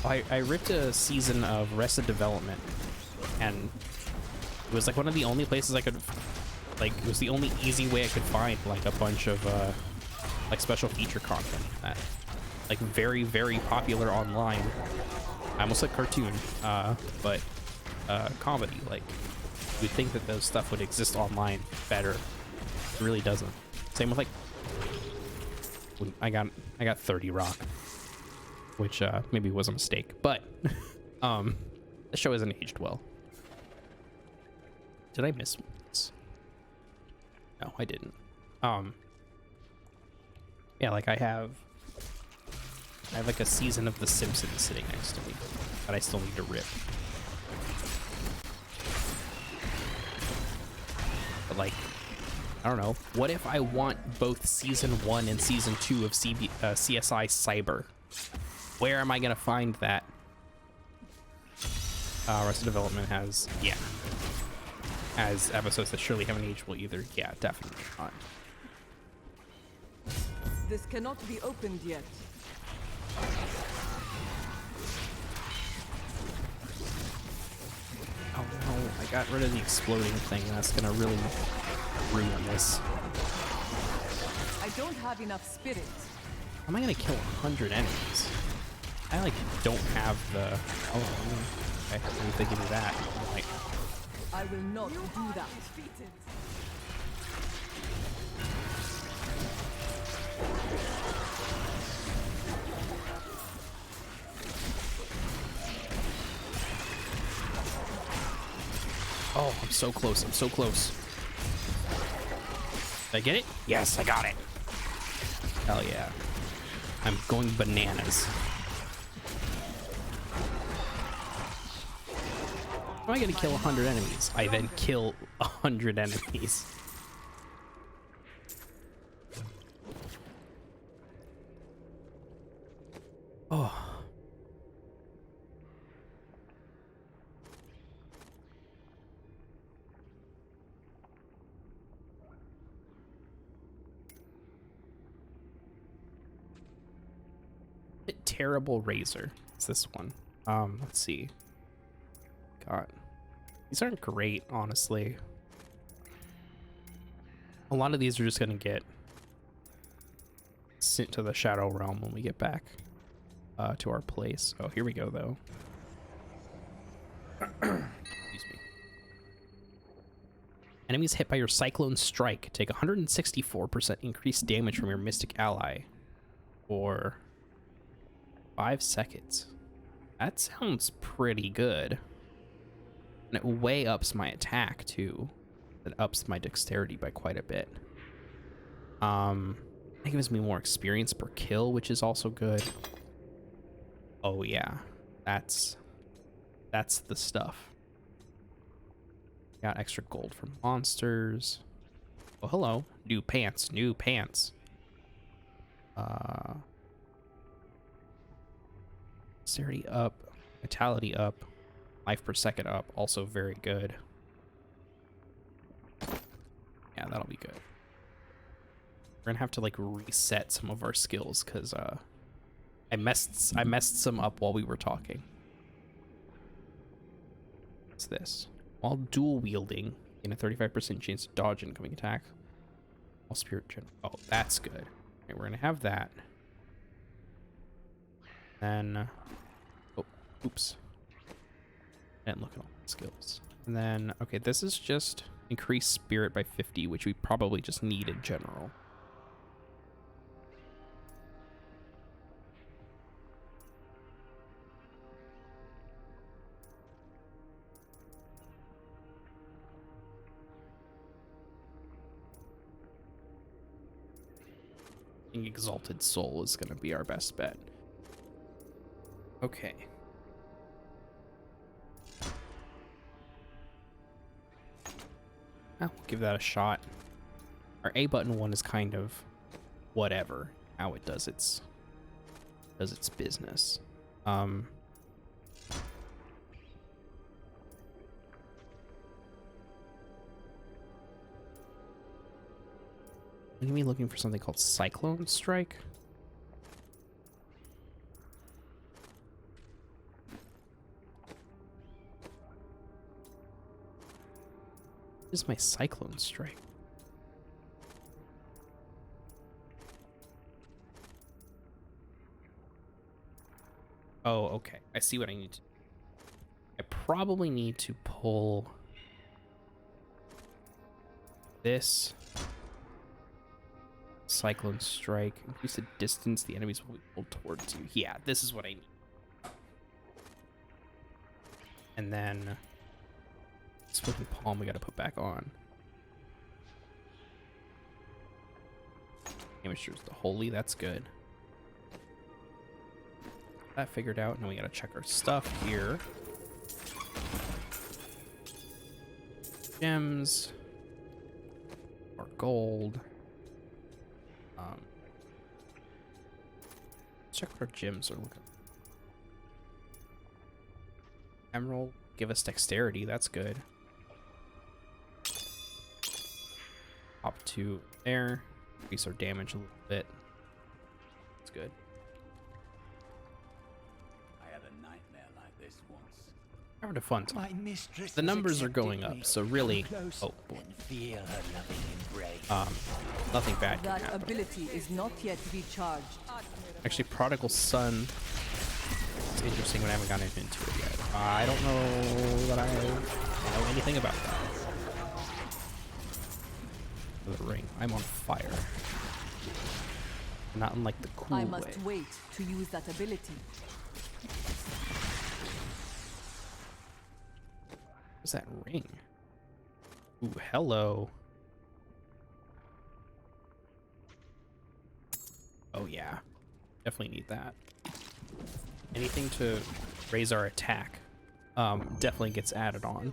I ripped a season of Arrested Development, and it was like one of the only places I could, like, it was the only easy way I could find like a bunch of like special feature content that like very, very popular online. I almost said cartoon, but comedy. Like, you'd think that those stuff would exist online better. It really doesn't. Same with like, I got 30 Rock, which maybe was a mistake, but the show hasn't aged well. Did I miss this? No, I didn't. Yeah, like I have like a season of The Simpsons sitting next to me that I still need to rip. But like, I don't know. What if I want both season 1 and season 2 of CSI Cyber? Where am I gonna find that? Arrested Development has episodes that surely haven't aged well either. Yeah, definitely not. This cannot be opened yet. Oh no, I got rid of the exploding thing. That's gonna really ruin this. I don't have enough spirit. How am I gonna kill 100 enemies? I like don't have the. Oh, okay. I didn't think of that. Like, I will not do that. Oh, I'm so close. I'm so close. Did I get it? Yes, I got it. Hell yeah. I'm going bananas. How am I gonna kill 100 enemies? I then kill 100 enemies. Oh. Terrible razor. It's this one. Let's see. God. These aren't great, honestly. A lot of these are just gonna get sent to the Shadow Realm when we get back to our place. Oh, here we go, though. Excuse me. Enemies hit by your Cyclone Strike take 164% increased damage from your Mystic Ally for 5 seconds. That sounds pretty good. And it way ups my attack, too. It ups my dexterity by quite a bit. It gives me more experience per kill, which is also good. Oh yeah, that's the stuff. Got extra gold from monsters. Oh hello, new pants, new pants. Dexterity up, vitality up, life per second up, also very good. Yeah, that'll be good. We're gonna have to like reset some of our skills because I messed some up while we were talking. What's this? While dual wielding, gain a 35% chance to dodge incoming attack. All spirit gen. Oh, that's good. Okay, we're gonna have that. Then, oh, oops. I didn't look at all the skills. And then, okay, this is just increase spirit by 50, which we probably just need in general. I think Exalted Soul is going to be our best bet. Okay. We'll give that a shot. Our A button one is kind of whatever how it does its business. I'm gonna be looking for something called Cyclone Strike. What is my Cyclone Strike? Oh, okay. I see what I need to do. I probably need to pull this Cyclone Strike. Increase the distance the enemies will be pulled towards you. Yeah, this is what I need. And then Swift Palm we gotta put back on. Amateurs the Holy, that's good. That figured out. Now we gotta check our stuff here. Gems. Or gold. Check what our gems are looking. Emerald, give us dexterity, that's good. Hop to there. Increase our damage a little bit. That's good. I had a nightmare like this once. We're having a fun time. My mistress The has numbers are accepted going me. up, so really, Close oh boy. and feel her loving embrace. Nothing bad can That happen. ability is not yet recharged. Actually, Prodigal Son looks interesting, but I haven't gotten into it yet. I don't know that I know anything about that. The ring. I'm on fire. Not in like the cool way. I must wait to use that ability. What's that ring? Ooh, hello. Oh yeah. Definitely need that. Anything to raise our attack definitely gets added on.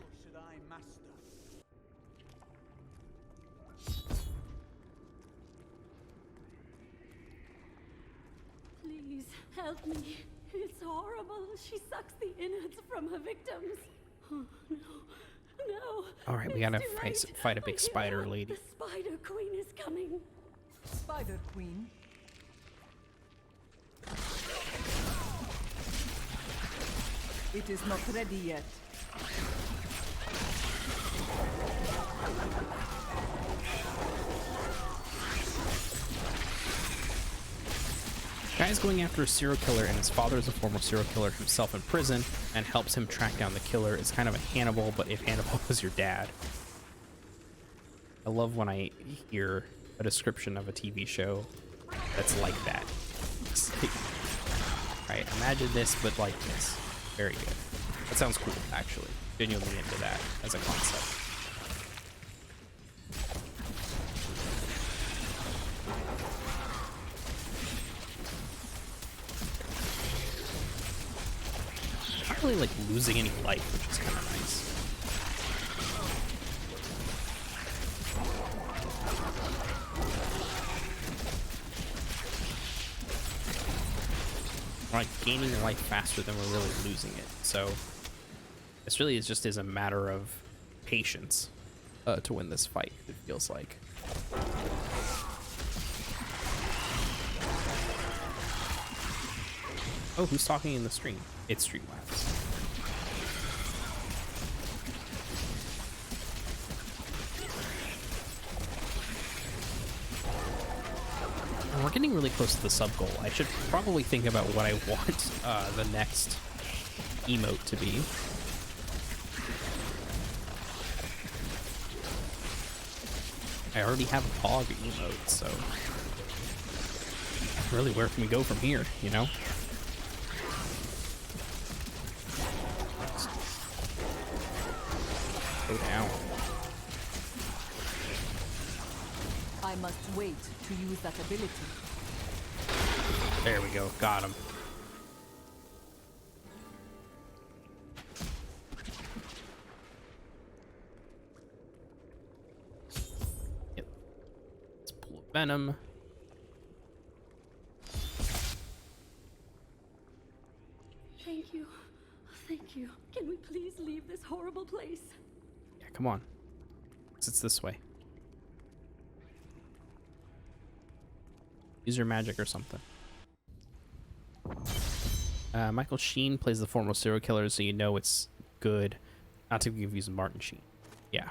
Please help me. It's horrible. She sucks the innards from her victims. Oh, no. No. All right, we gotta fight a big spider lady. The Spider Queen is coming. Spider Queen. It is not ready yet. Guy's going after a serial killer, and his father is a former serial killer himself in prison and helps him track down the killer. It's kind of a Hannibal, but if Hannibal was your dad. I love when I hear a description of a TV show that's like that. Right, imagine this, but like this. Very good. That sounds cool, actually. Genuinely into that as a concept. Not really like losing any life, which is kind of nice. We're like gaining life faster than we're really losing it. So this really is just a matter of patience to win this fight, it feels like. Oh, who's talking in the stream? It's Streamlabs. We're getting really close to the sub goal. I should probably think about what I want the next emote to be. I already have a hog emote, so really, where can we go from here, you know? Go down. I must wait to use that ability. There we go. Got him. Yep. Let's pull a venom. Thank you. Thank you. Can we please leave this horrible place? Yeah, come on. It's this way. Use your magic or something. Michael Sheen plays the former serial killer, so you know it's good. Not to confuse Martin Sheen. Yeah.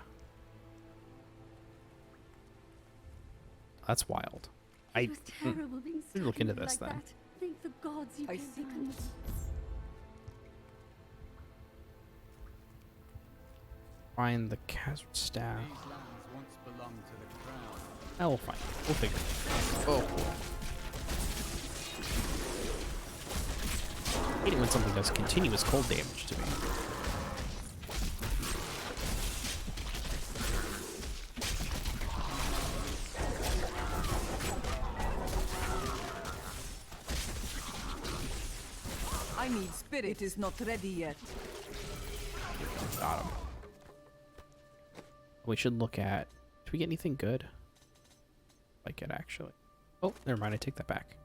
That's wild. It was terrible being Should look into stuck in this like then. that. Thank the gods you I came see. back. Find the Khazra staff. These lands once belonged to the crown. Oh, we'll find it. We'll figure it out. Oh. I hate it when something does continuous cold damage to me. I need spirit. It is not ready yet. Got him. We should look at... Did we get anything good? Like it, actually. Oh, never mind. I take that back.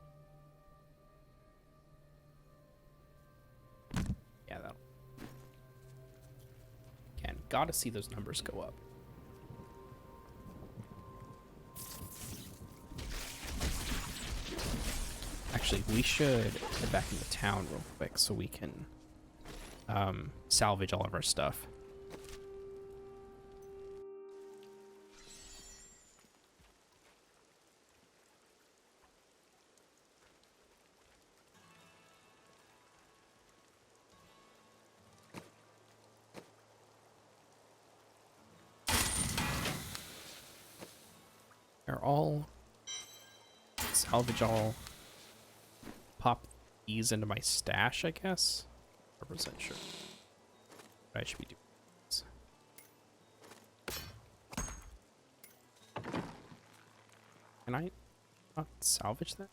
Yeah, that'll... Again, gotta see those numbers go up. Actually, we should head back into town real quick so we can salvage all of our stuff. they're all salvage. I'll pop these into my stash, I guess. 100% sure. But I should be doing this. Can I not salvage that?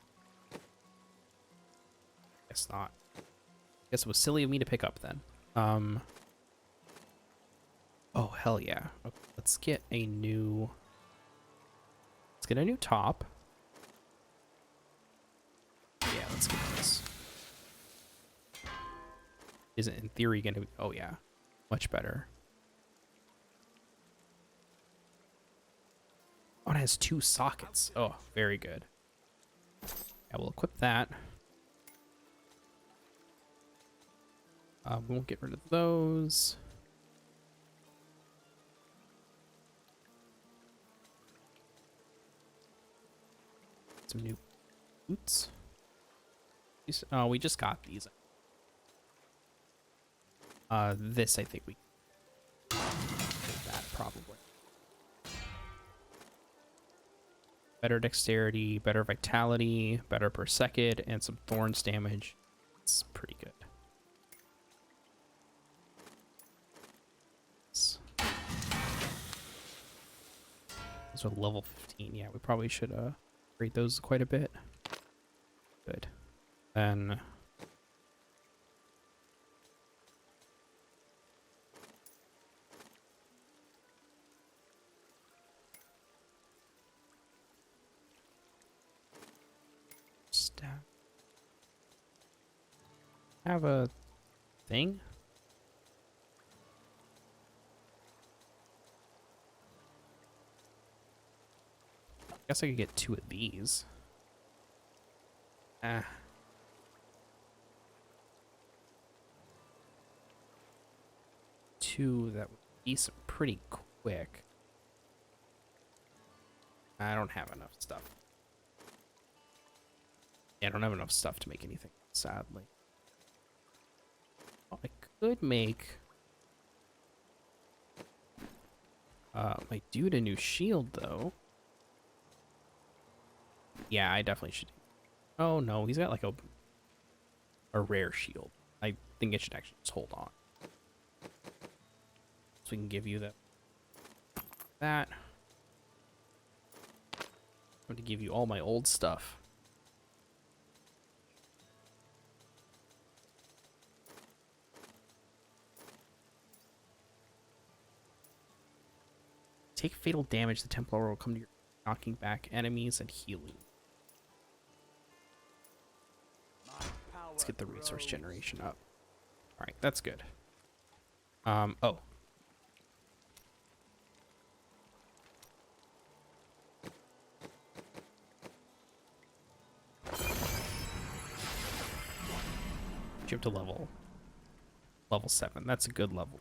Guess not. Guess it was silly of me to pick up then. Oh hell yeah. Okay, let's get a new top. Yeah, let's get this. Isn't in theory gonna be, oh yeah, much better. Oh, it has 2 sockets. Oh, very good. Yeah, we'll equip that. We won't get rid of those. Some new boots. Oh, we just got these. This I think we take that probably. Better dexterity, better vitality, better per second, and some thorns damage. It's pretty good. Those are level 15. Yeah, we probably should rate those quite a bit. Good. Then staff. Have a thing. Guess I could get 2 of these. Ah. 2 that would be some pretty quick. I don't have enough stuff. Yeah, I don't have enough stuff to make anything, sadly. Oh, I could make my dude a new shield though. Yeah, I definitely should. Oh no, he's got like a rare shield. I think I should actually just hold on. So we can give you that. I'm going to give you all my old stuff. Take fatal damage. The Templar will come to your knocking back enemies and healing. Let's get the resource generation up. All right, that's good. Oh. Jump to level 7. That's a good level.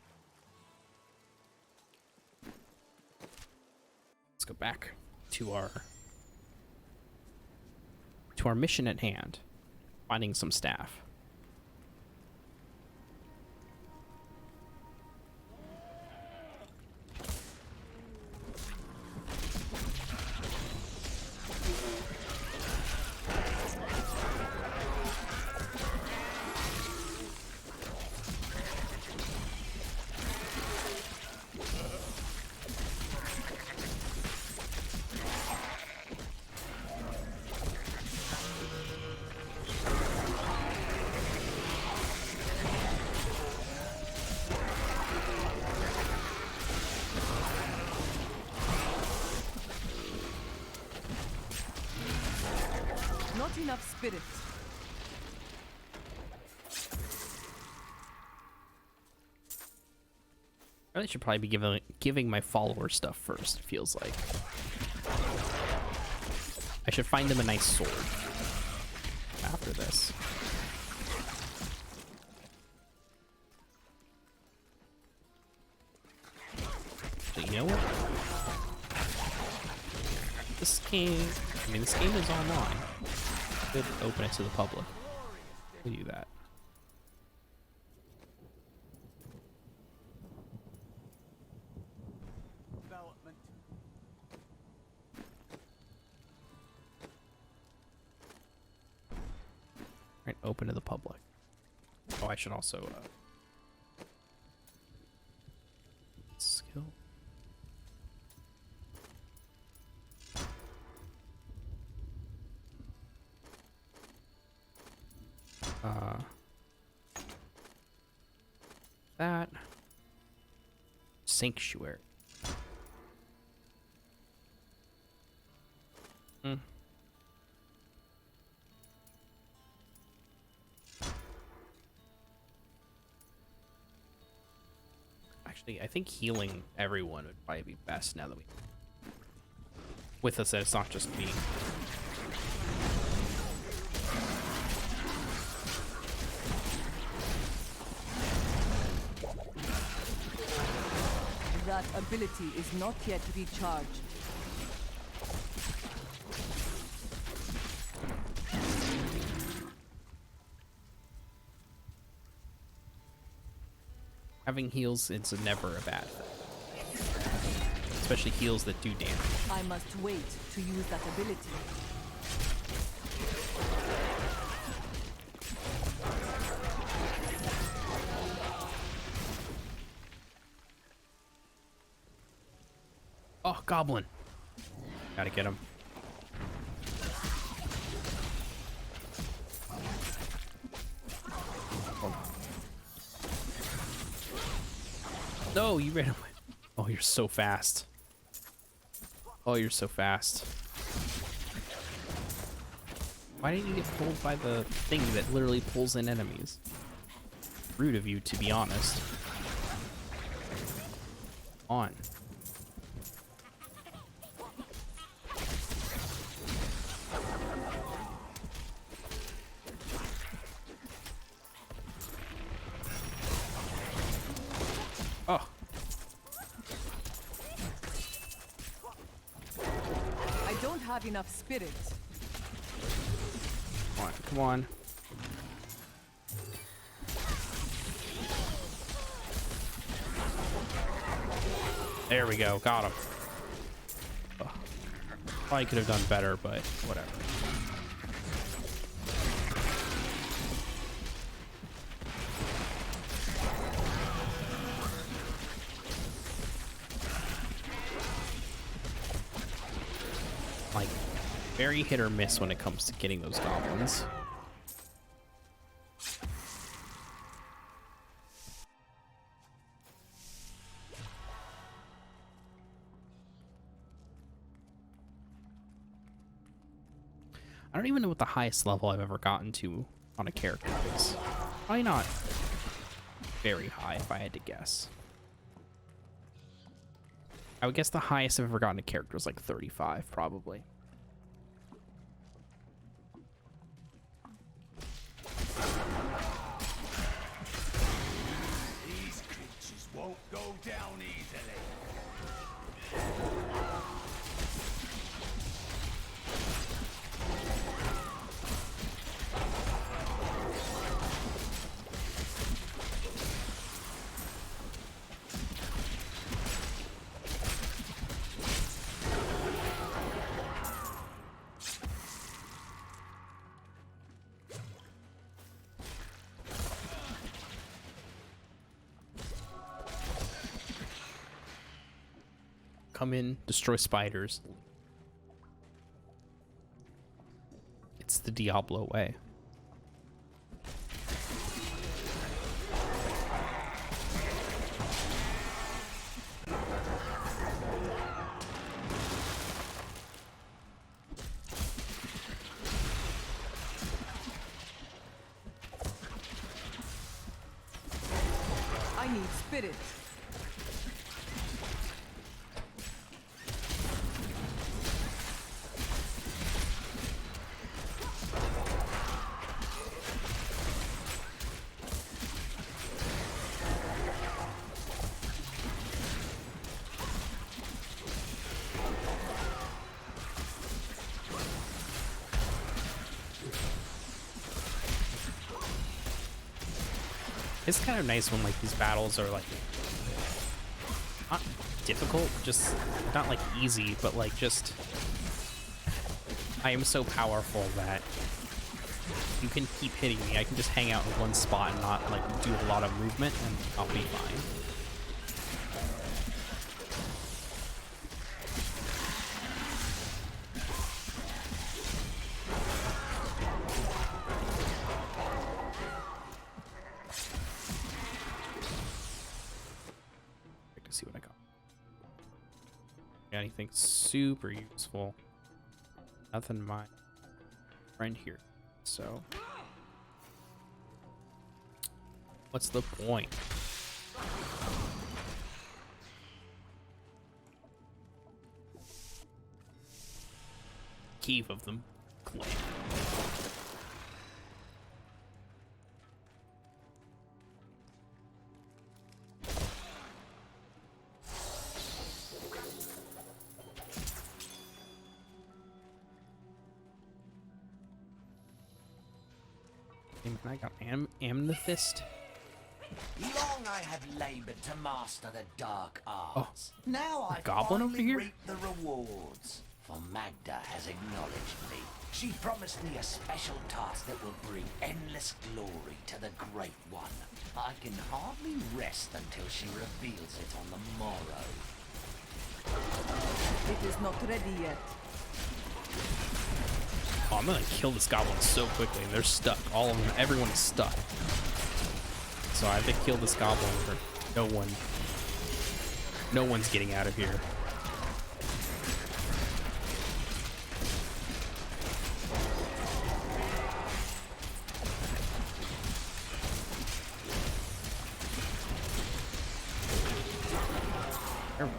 Let's go back to our mission at hand. Finding some staff. Not enough spirit. I really should probably be giving my followers stuff first, it feels like. I should find them a nice sword after this. So you know what? This game is online. Could open it to the public. We do that. open to the public. Oh, I should also skill. That sanctuary. Actually, I think healing everyone would probably be best now that we with us that it's not just me. That ability is not yet recharged. Having heals is never a bad thing. Especially heals that do damage. I must wait to use that ability. Oh, goblin. Gotta get him. No, you ran away. Oh, you're so fast. Oh, you're so fast. Why didn't you get pulled by the thing that literally pulls in enemies? Rude of you, to be honest. On. Oh. I don't have enough spirit. Come on, come on. There we go, got him. Oh. Probably could have done better, but whatever. Like, very hit or miss when it comes to getting those goblins. I don't even know what the highest level I've ever gotten to on a character is. Probably not very high if I had to guess. I would guess the highest I've ever gotten a character was like 35, probably. These creatures won't go down easily. Come in, destroy spiders. It's the Diablo way. I need spirit. It's kind of nice when like these battles are like not difficult, just not like easy, but like just I am so powerful that you can keep hitting me. I can just hang out in one spot and not like do a lot of movement, and I'll be fine. Check to see what I got. Anything super useful? Nothing my friend here. So, what's the point? Keep of them. Clan. I got amethyst. Long I have labored to master the dark arts. Oh, now I goblin over finally here? reap the rewards. For Magda has acknowledged me. She promised me a special task that will bring endless glory to the Great One. I can hardly rest until she reveals it on the morrow. It is not ready yet. Oh, I'm gonna kill this goblin so quickly, and they're stuck. All of them, everyone is stuck. So I have to kill this goblin for no one's getting out of here. There we go.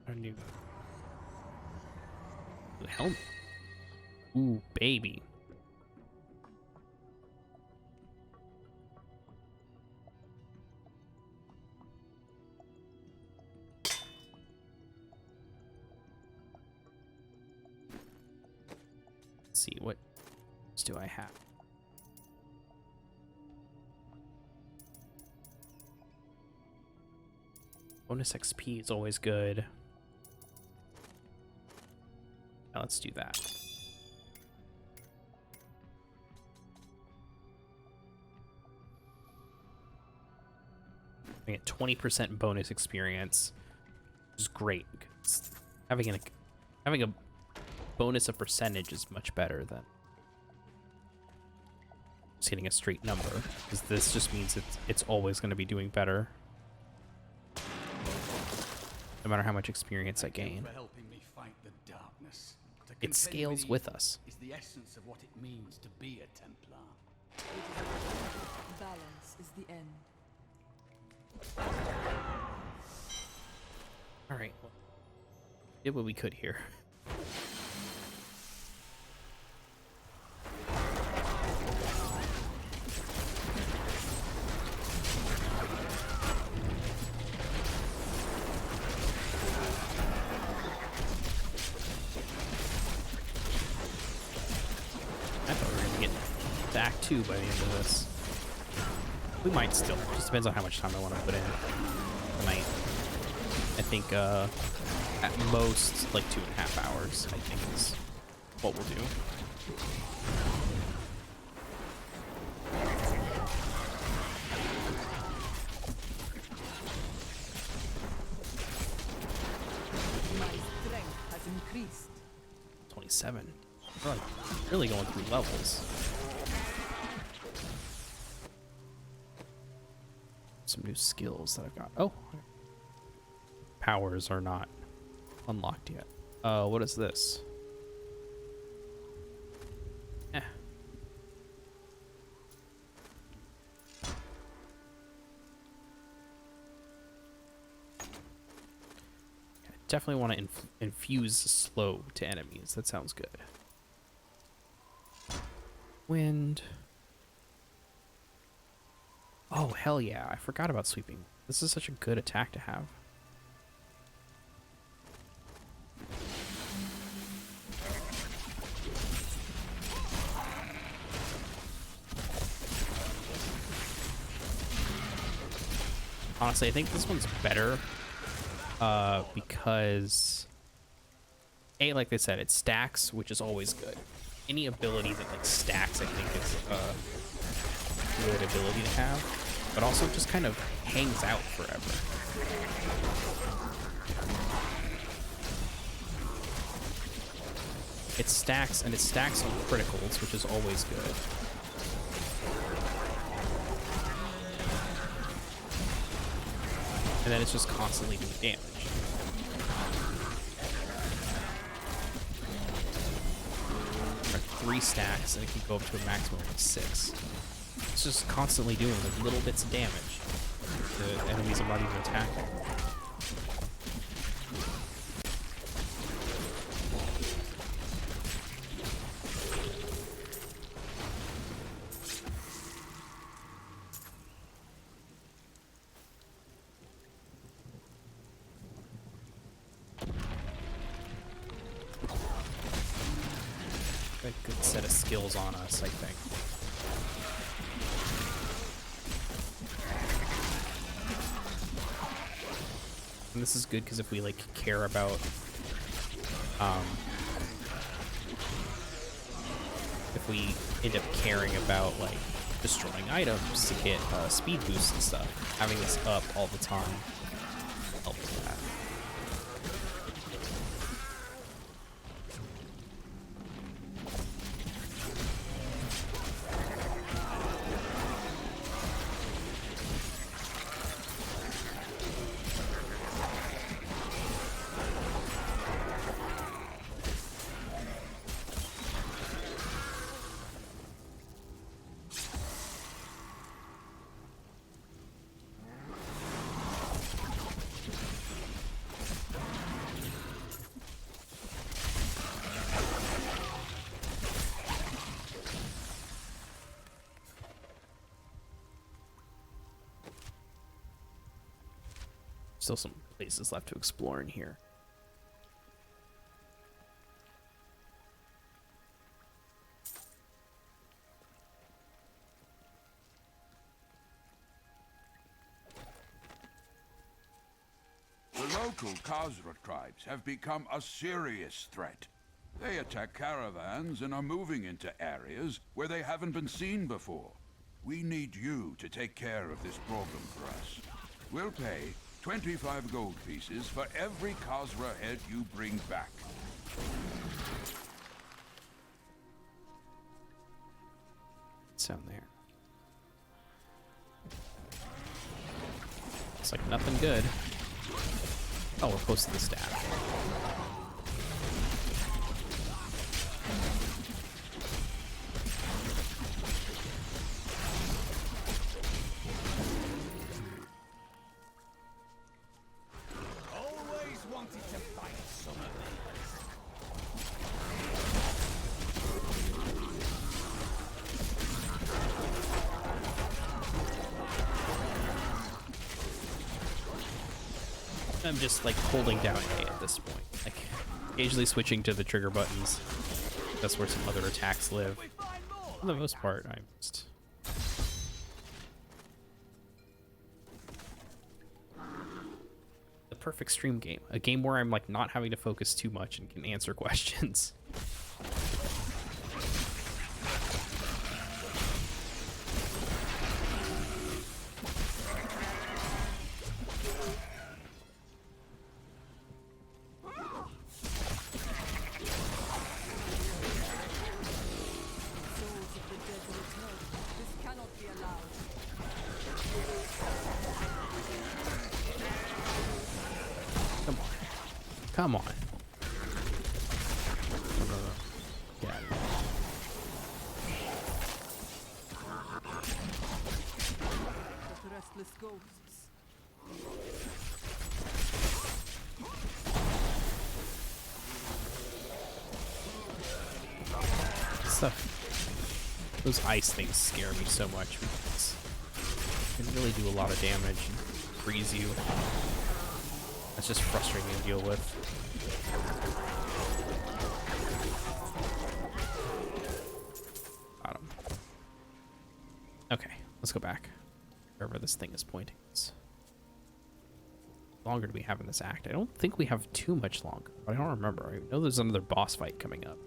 A new helmet. Ooh, baby. Let's see, what do I have? Bonus XP is always good. Now let's do that. I get 20% bonus experience, which is great. Because having a bonus of percentage is much better than just hitting a straight number, because this just means it's always going to be doing better, no matter how much experience I gain. For helping me fight the darkness. To It contend scales with us. Is the essence of what it means to be a Templar. Balance is the end. All right, well, did what we could here. I thought we were gonna get to Act 2 by the end of this. We might still. Just depends on how much time I want to put in tonight. I think at most like 2.5 hours, I think, is what we'll do. My strength has increased. 27. We're like really going through levels. Some new skills that I've got. Oh, powers are not unlocked yet. What is this? Eh. I definitely want to infuse slow to enemies. That sounds good. Wind. Oh, hell yeah. I forgot about sweeping. This is such a good attack to have. Honestly, I think this one's better because like I said, it stacks, which is always good. Any ability that like stacks, I think is a good ability to have, but also just kind of hangs out forever. It stacks, and it stacks on criticals, which is always good. And then it's just constantly doing damage. Or 3 stacks, and it can go up to a maximum of 6. It's just constantly doing like little bits of damage. The enemies I'm not even attacking. A good set of skills on us, I think. And this is good because if we like care about if we end up caring about like destroying items to get speed boosts and stuff, having this up all the time helps that. Still some places left to explore in here. The local Khazra tribes have become a serious threat. They attack caravans and are moving into areas where they haven't been seen before. We need you to take care of this problem for us. We'll pay 25 gold pieces for every Khazra head you bring back. What's down there? It's like nothing good. Oh, we're close to the staff. I'm just like holding down A at this point, like occasionally switching to the trigger buttons. That's where some other attacks live. For the most part, I'm just the perfect stream game, a game where I'm like not having to focus too much and can answer questions. Come on. Get out of here. The restless ghosts. Stuff. Those ice things scare me so much because they can really do a lot of damage and freeze you. That's just frustrating to deal with. Got him. Okay, let's go back. Wherever this thing is pointing us. longer do we have in this act? I don't think we have too much longer, but I don't remember. I know there's another boss fight coming up.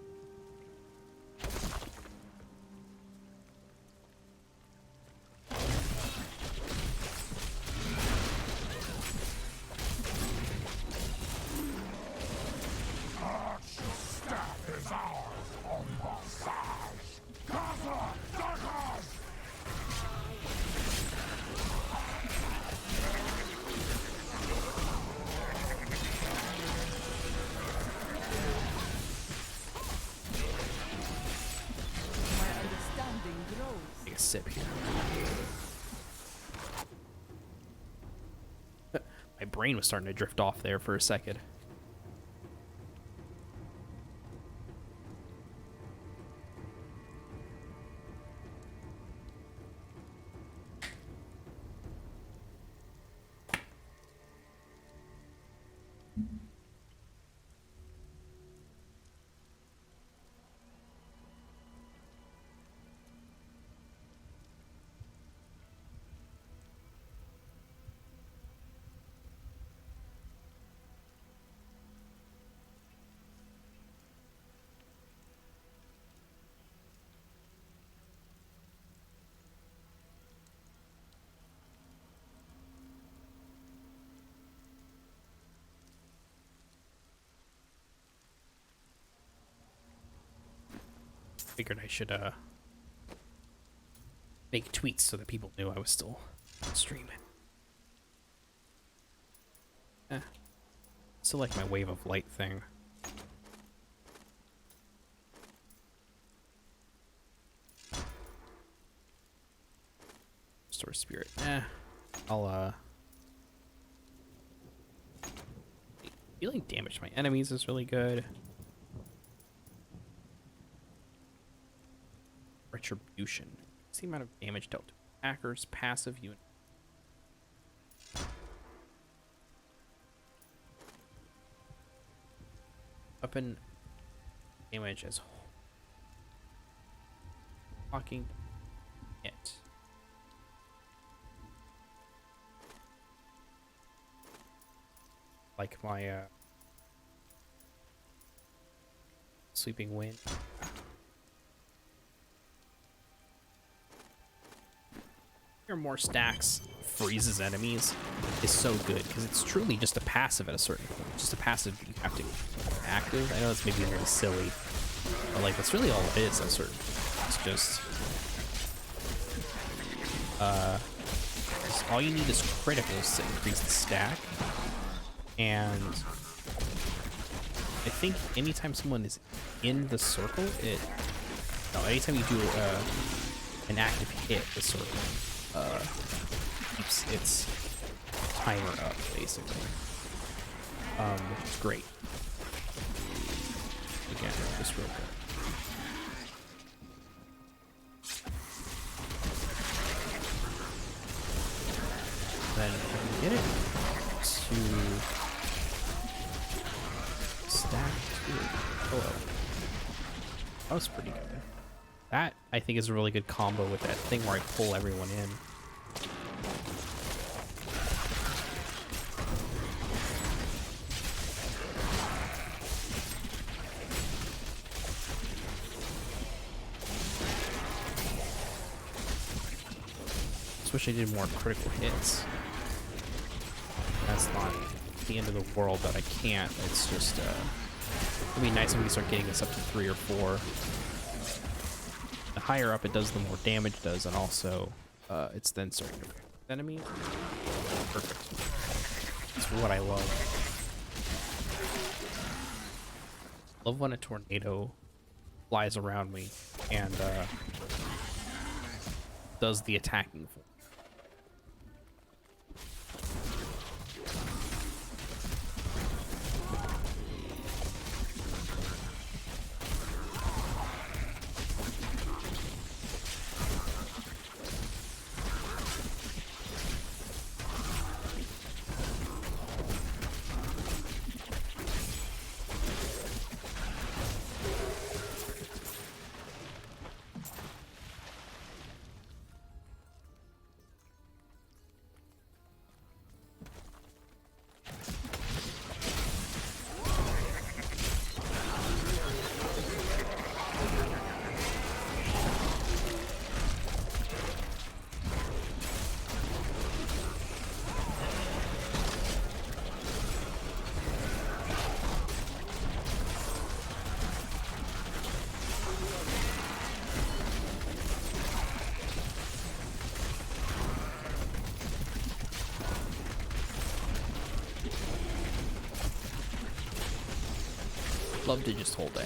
Take a sip here. My brain was starting to drift off there for a second. Figured I should make tweets so that people knew I was still streaming. Still like my wave of light thing. Restore spirit. I'll healing damage to my enemies is really good. Retribution. It's the amount of damage dealt to attackers, passive unit. Weapon damage as blocking it. Like my sweeping wind. Or more stacks freezes enemies is so good because it's truly just a passive at a certain point. Just a passive you have to be active. I know it's maybe very silly, but like that's really all it is at a certain point. It's just all you need is criticals to increase the stack, and I think anytime someone is in the circle, anytime you do an active hit, the circle keeps its timer up, basically. Which is great. Again, just real quick. Then if I can get it to stack to hello. That was pretty good. That, I think, is a really good combo with that thing where I pull everyone in. Just wish I did more critical hits. That's not the end of the world that I can't. It's just, it'd be nice if we start getting this up to 3 or 4. The higher up it does, the more damage it does, and also it's then starting to affect enemies. Perfect. That's what I love. Love when a tornado flies around me and does the attacking for me. love to just hold A.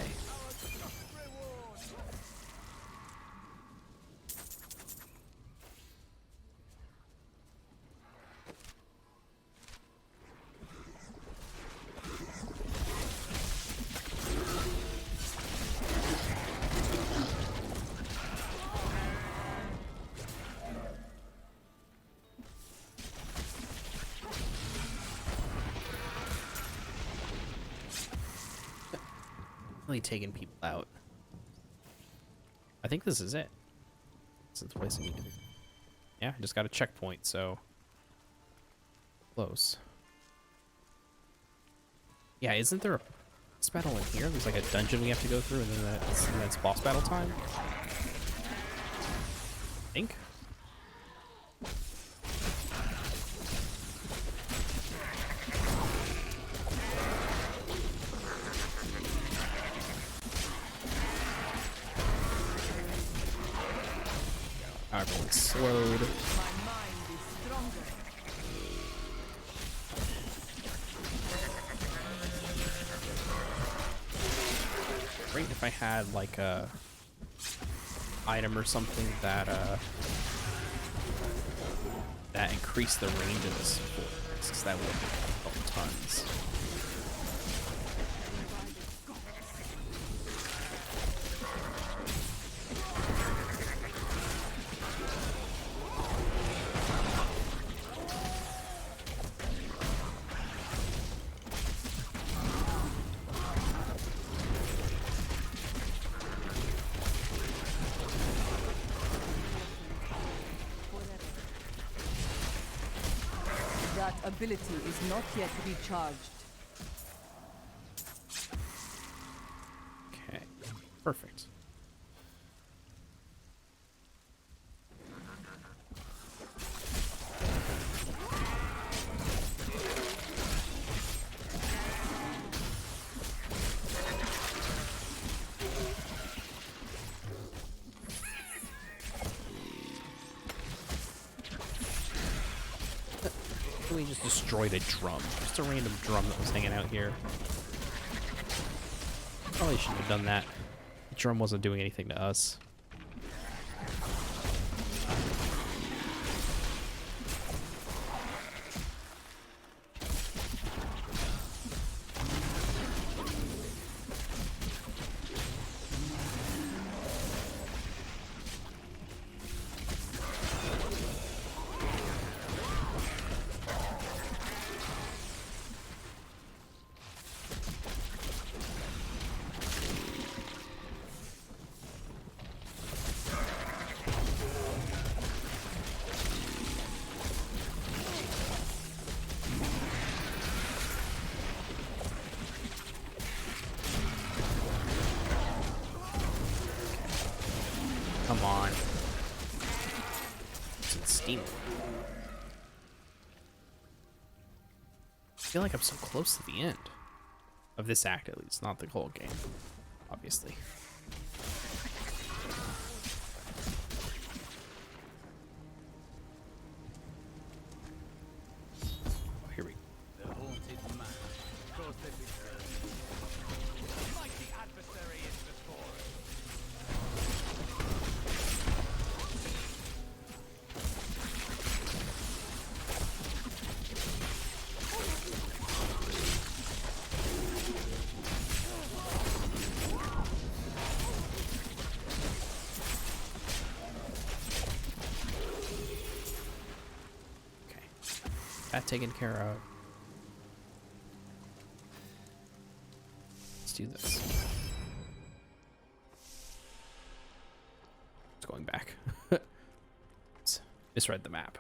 Really taking people out. I think this is it. This is the place I need to be. Yeah, I just got a checkpoint, so close. Yeah, isn't there a boss battle in here? There's like a dungeon we have to go through, and then that's boss battle time. I think. Everyone's slowed. My mind is stronger. Great if I had like a item or something that that increased the range of this force, because that would help tons. That ability is not yet recharged. Okay, perfect. We just destroyed a drum. Just a random drum that was hanging out here. Probably shouldn't have done that. The drum wasn't doing anything to us. Come on. It's steam. I feel like I'm so close to the end of this act, at least, not the whole game, obviously. Oh, here we go. The haunted man. Cause they return. Mighty adversary is before us. Okay. That taken care of. Let's do this. It's going back. Misread the map.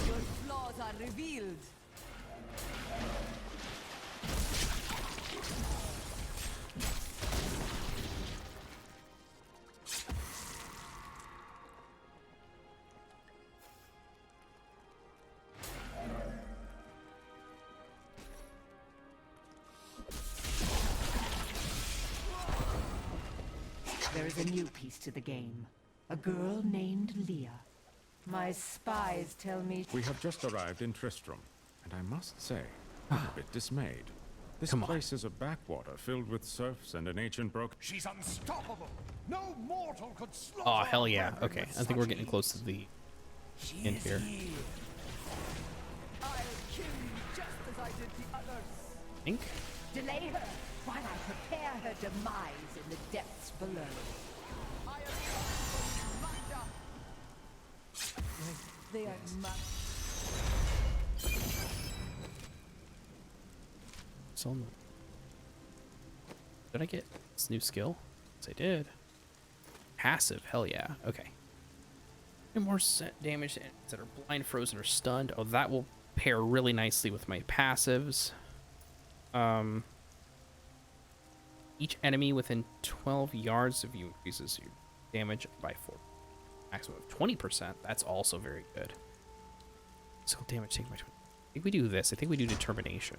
Your flaws are revealed. There is a new piece to the game. A girl named Leah. My spies tell me We have just arrived in Tristram, and I must say, I'm a bit dismayed. This place is a backwater filled with serfs and an ancient brook. She's unstoppable. No mortal could slaughter. Oh, hell yeah. Okay, I think we're getting close to the end here. I'll kill you just as I did the others. Think? delay her while I prepare her demise in the depths below. I am Magda. They are So, did I get this new skill? Yes, I did. Passive, hell yeah. Okay. And more damage that are blind, frozen, or stunned. Oh, that will pair really nicely with my passives. Each enemy within 12 yards of you increases your damage by 4. Maximum of 20%. That's also very good. Skill damage taken by 20. I think we do this. I think we do determination.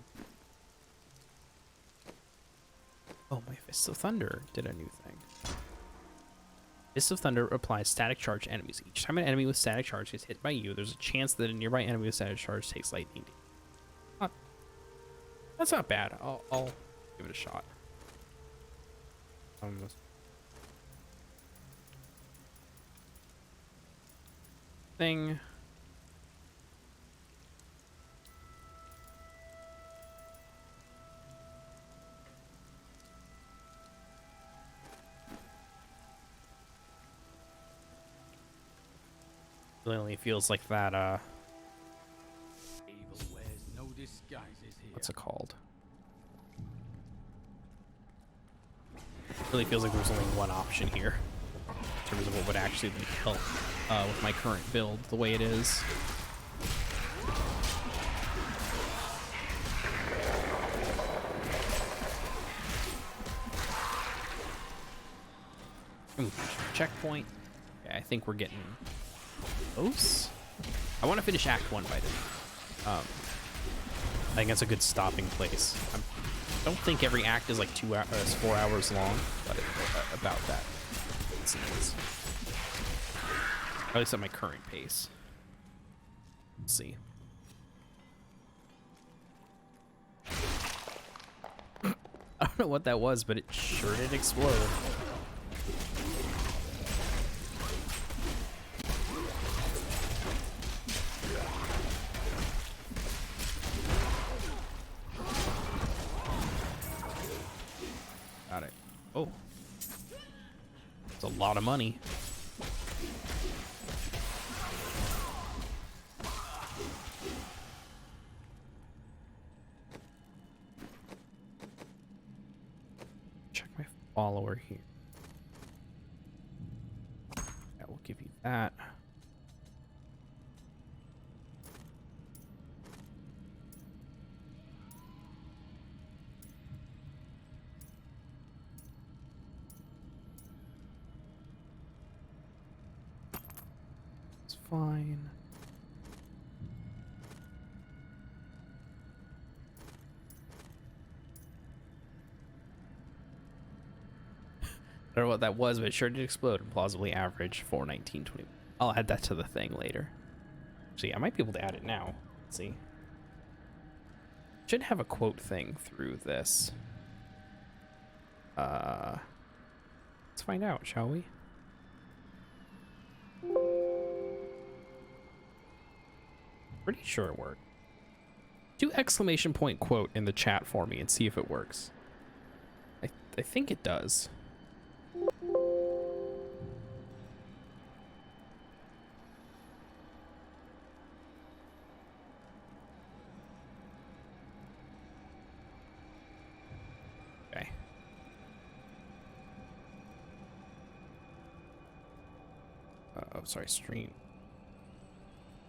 Oh, my Fist of Thunder did a new thing. Fist of Thunder applies static charge to enemies. Each time an enemy with static charge gets hit by you, there's a chance that a nearby enemy with static charge takes lightning damage. That's not bad. I'll give it a shot. Thing. Really only feels like that, Evil wears no disguises here. what's it called? Really feels like there's only one option here in terms of what would actually help with my current build the way it is. Ooh, checkpoint. Okay, I think we're getting close. I want to finish Act 1 by then. I think that's a good stopping place. I don't think every act is like 4 hours long, but about that. It seems. At least at my current pace. Let's see. I don't know what that was, but it sure did explode. Got it. Oh. It's a lot of money. Check my follower here. That will give you that. It's fine. I don't know what that was, but it sure did explode and plausibly average 419.20. I'll add that to the thing later. See, I might be able to add it now. Let's see. Should have a quote thing through this. Let's find out, shall we? Pretty sure it worked. Do exclamation point quote in the chat for me and see if it works. I think it does. Okay. Oh, sorry, stream.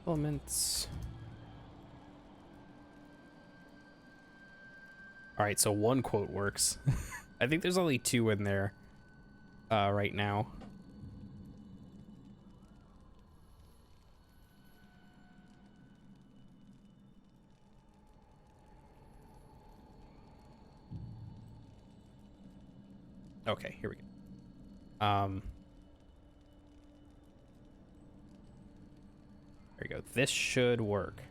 Elements. All right, so one quote works. I think there's only 2 in there right now. Okay, here we go. go. This should work.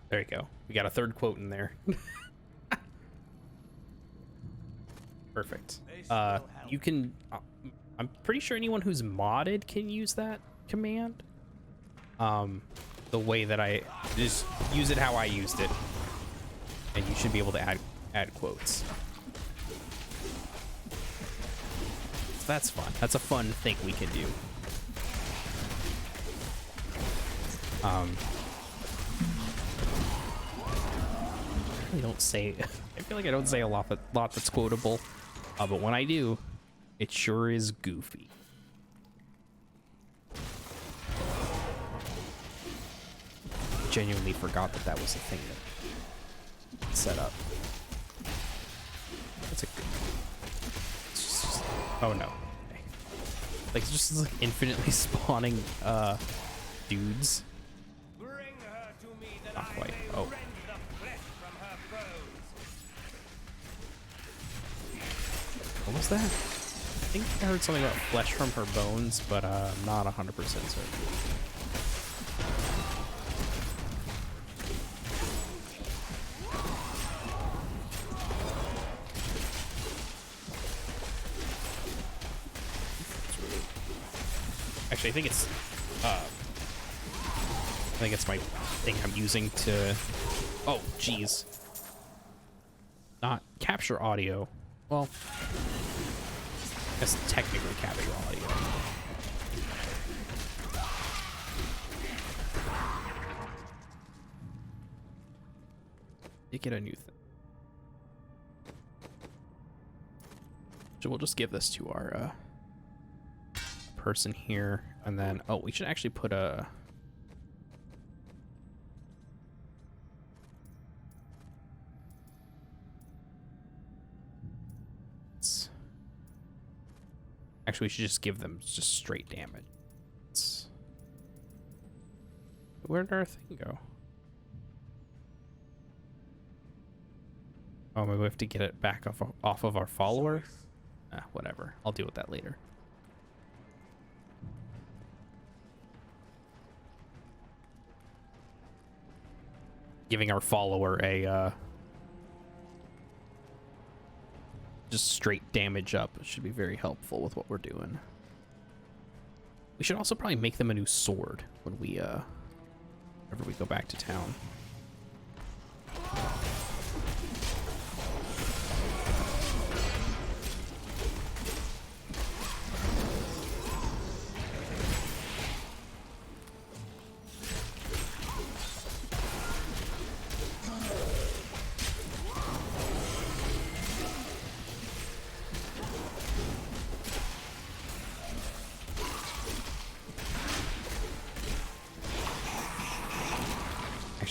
There you go. We got a third quote in there. Perfect. You can... I'm pretty sure anyone who's modded can use that command. The way that I... Just use it how I used it. And you should be able to add quotes. So that's fun. That's a fun thing we can do. I don't say... I feel like I don't say a lot that's quotable. But when I do, it sure is goofy. Genuinely forgot that was a thing that set up. That's a good... Just, oh no. Okay. Like, just like infinitely spawning dudes. Not quite. Oh. What was that? I think I heard something about flesh from her bones, but I'm not 100% certain. Actually, I think it's my thing I'm using to... Oh, jeez. Not capture audio. Well, I guess technically capture audio. You get a new thing. So we'll just give this to our person here, and then we should actually put a... Actually, we should just give them just straight damage. Where did our thing go? Oh, maybe we have to get it back off of our follower? Whatever. I'll deal with that later. Giving our follower a just straight damage up should be very helpful with what we're doing. We should also probably make them a new sword when we whenever we go back to town.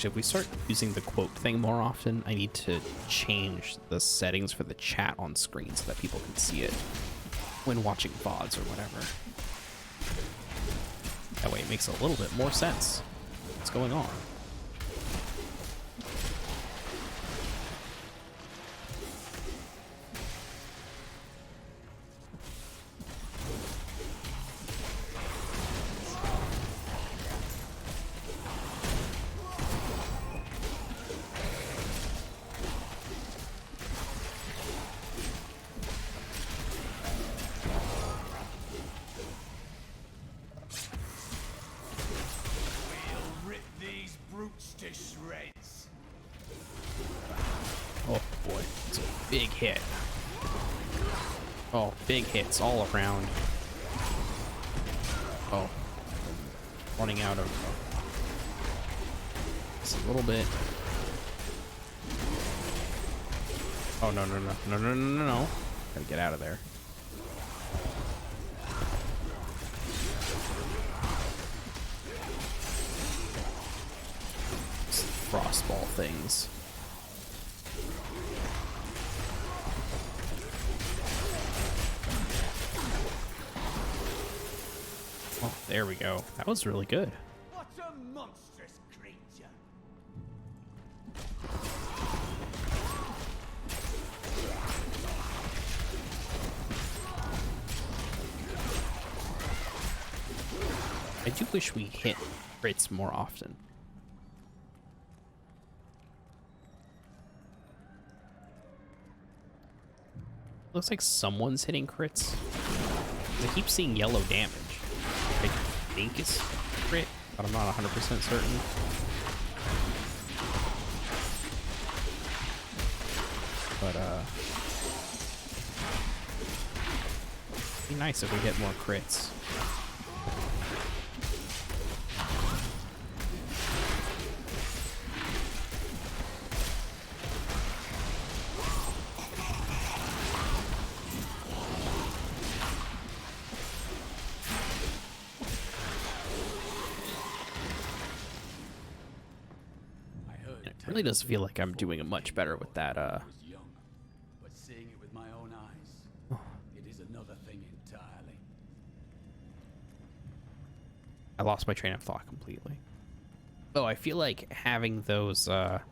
If we start using the quote thing more often, I need to change the settings for the chat on screen so that people can see it when watching VODs or whatever. That way it makes a little bit more sense what's going on. Big hits all around. Oh, running out of just a little bit. Oh no! Gotta get out of there. Frostball things. Oh, there we go. That was really good. What a monstrous creature! I do wish we hit crits more often. Looks like someone's hitting crits. I keep seeing yellow damage. I think it's crit, but I'm not 100% certain. But it'd be nice if we hit more crits. It really does feel like I'm doing much better with that. But seeing it with my own eyes, it is another thing entirely. I lost my train of thought completely. Oh, I feel like having those that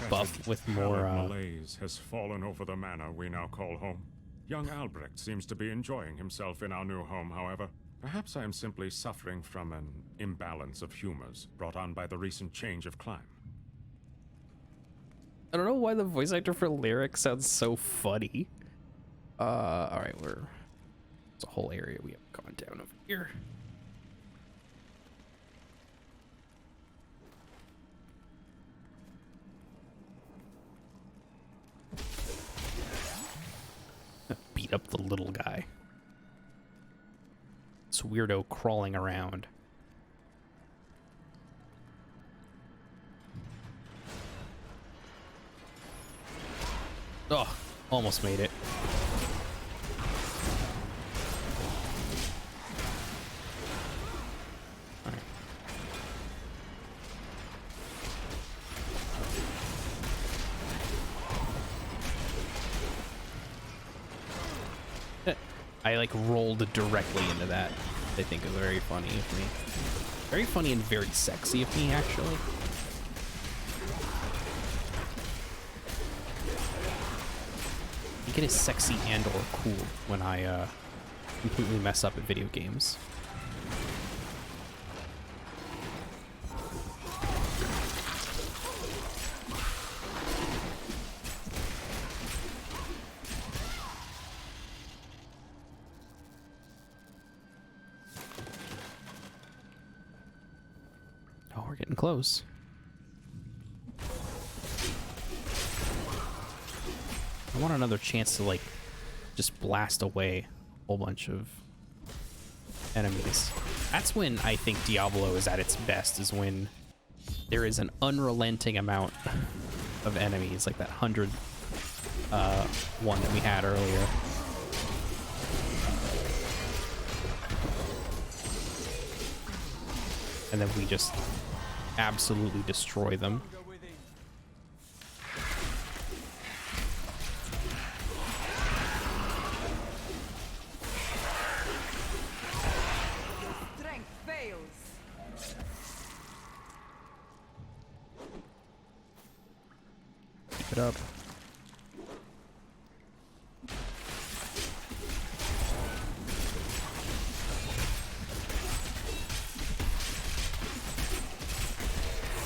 buff with more malaise has fallen over the manor we now call home. Young Albrecht seems to be enjoying himself in our new home, however. Perhaps I am simply suffering from an imbalance of humors brought on by the recent change of climate. I don't know why the voice actor for Lyric sounds so funny. Alright, there's a whole area we have gone down over here. Beat up the little guy. This weirdo crawling around. Oh, almost made it. All right. I like rolled directly into that. I think is very funny of me. Very funny and very sexy of me, actually. It is sexy and or cool when I completely mess up at video games. Oh, we're getting close. I want another chance to, like, just blast away a whole bunch of enemies. That's when I think Diablo is at its best, is when there is an unrelenting amount of enemies, like that 100 one that we had earlier. And then we just absolutely destroy them. It up.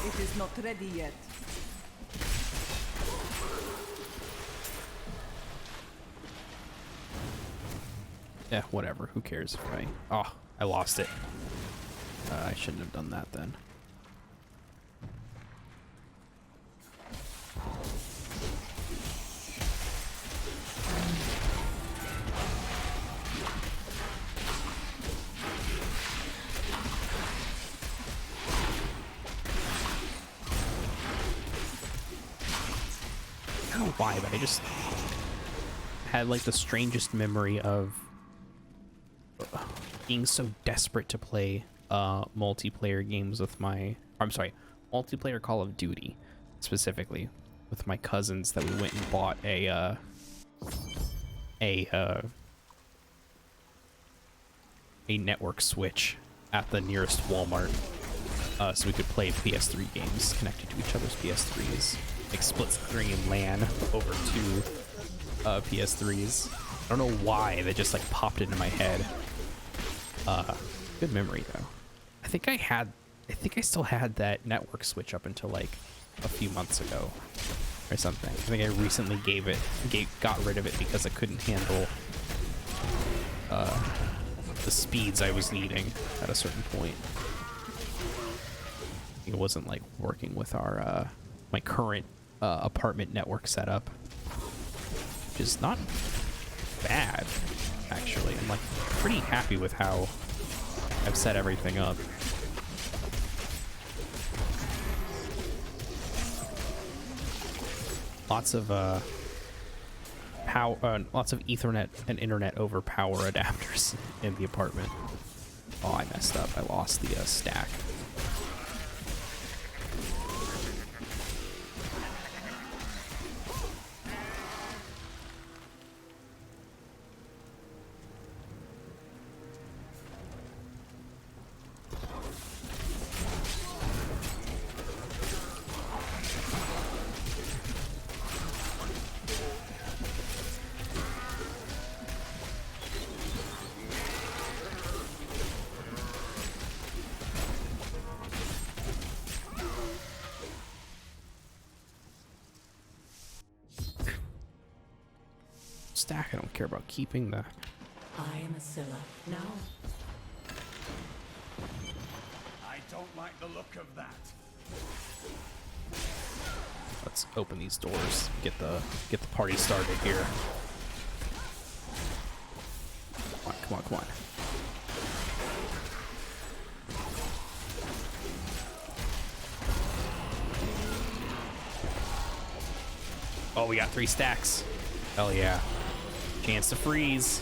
It is not ready yet. Yeah, whatever. Who cares if I... Oh, I lost it. I shouldn't have done that then. I don't know why, but I just had like the strangest memory of being so desperate to play multiplayer games with my, I'm sorry, multiplayer Call of Duty specifically with my cousins, that we went and bought a network switch at the nearest Walmart, so we could play PS3 games connected to each other's PS3s, like split screen LAN over two PS3s. I don't know why they just like popped into my head. Good memory though. I think I still had that network switch up until like a few months ago or something. I think I recently got rid of it because I couldn't handle the speeds I was needing at a certain point. It wasn't like working with our my current apartment network setup, which is not bad actually. I'm like pretty happy with how I've set everything up. Lots of lots of Ethernet and internet over power adapters in the apartment. Oh, I messed up. I lost the stack. Stack, I don't care about keeping the... I am a Scylla. Now. I don't like the look of that. Let's open these doors. Get the party started here. Come on, come on, come on. Oh, we got 3 stacks. Hell yeah. Chance to freeze.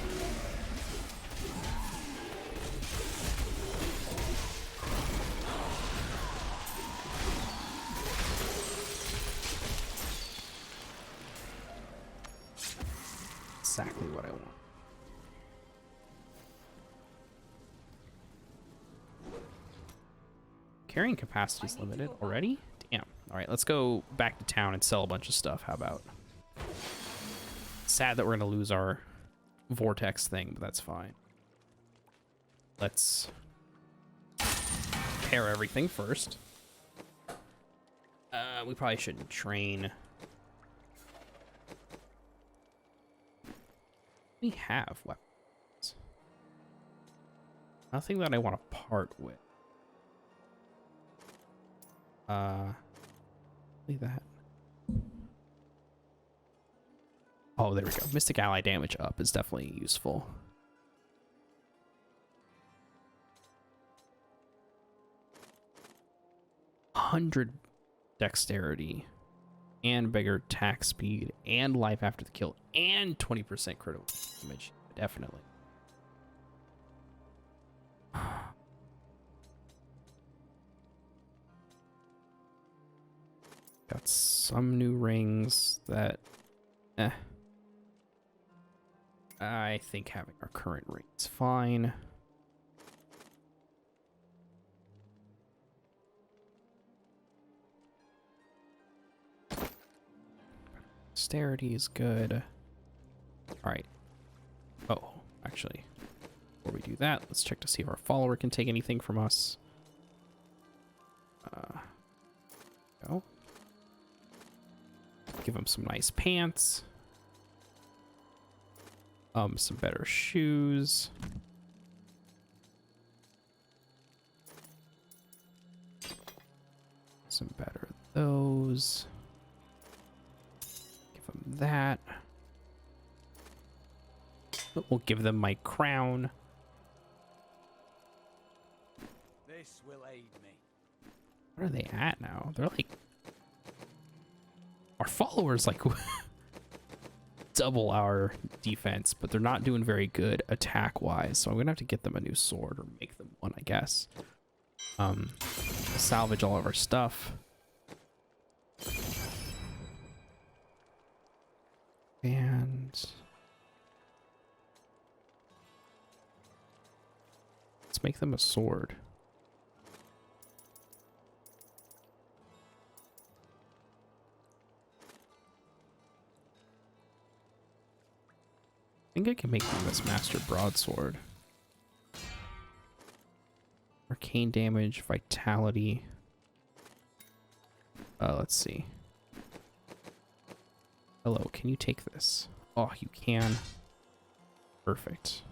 Exactly what I want. Carrying capacity is limited already? Damn. All right, let's go back to town and sell a bunch of stuff. How about? Sad that we're gonna lose our vortex thing, but that's fine. Let's pair everything first. We probably shouldn't train. We have weapons. Nothing that I want to part with. Leave that. Oh, there we go. Mystic ally damage up is definitely useful. $100 dexterity and bigger attack speed and life after the kill and 20% critical damage. Definitely. Got some new rings that I think having our current ring is fine. Dexterity is good. All right. Oh, actually, before we do that, let's check to see if our follower can take anything from us. Go. Give him some nice pants. Some better shoes. Some better those. Give them that. But we'll give them my crown. This will aid me. Where are they at now? They're like... Our followers like double our defense, but they're not doing very good attack-wise, so I'm gonna have to get them a new sword or make them one, I guess. Salvage all of our stuff. And Let's make them a sword. I think I can make them this Master Broadsword. Arcane damage, vitality. Let's see. Hello, can you take this? Oh, you can. Perfect.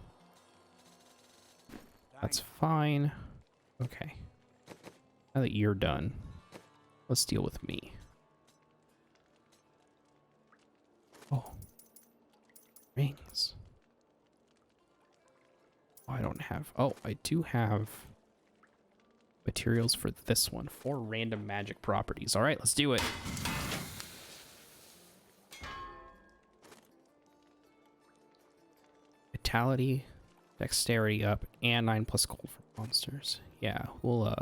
That's fine. Okay. Now that you're done, let's deal with me. Oh. Rings. Oh, I don't have... Oh, I do have materials for this one. 4 random magic properties. All right, let's do it. Vitality, dexterity up, and 9+ gold for monsters. Yeah, we'll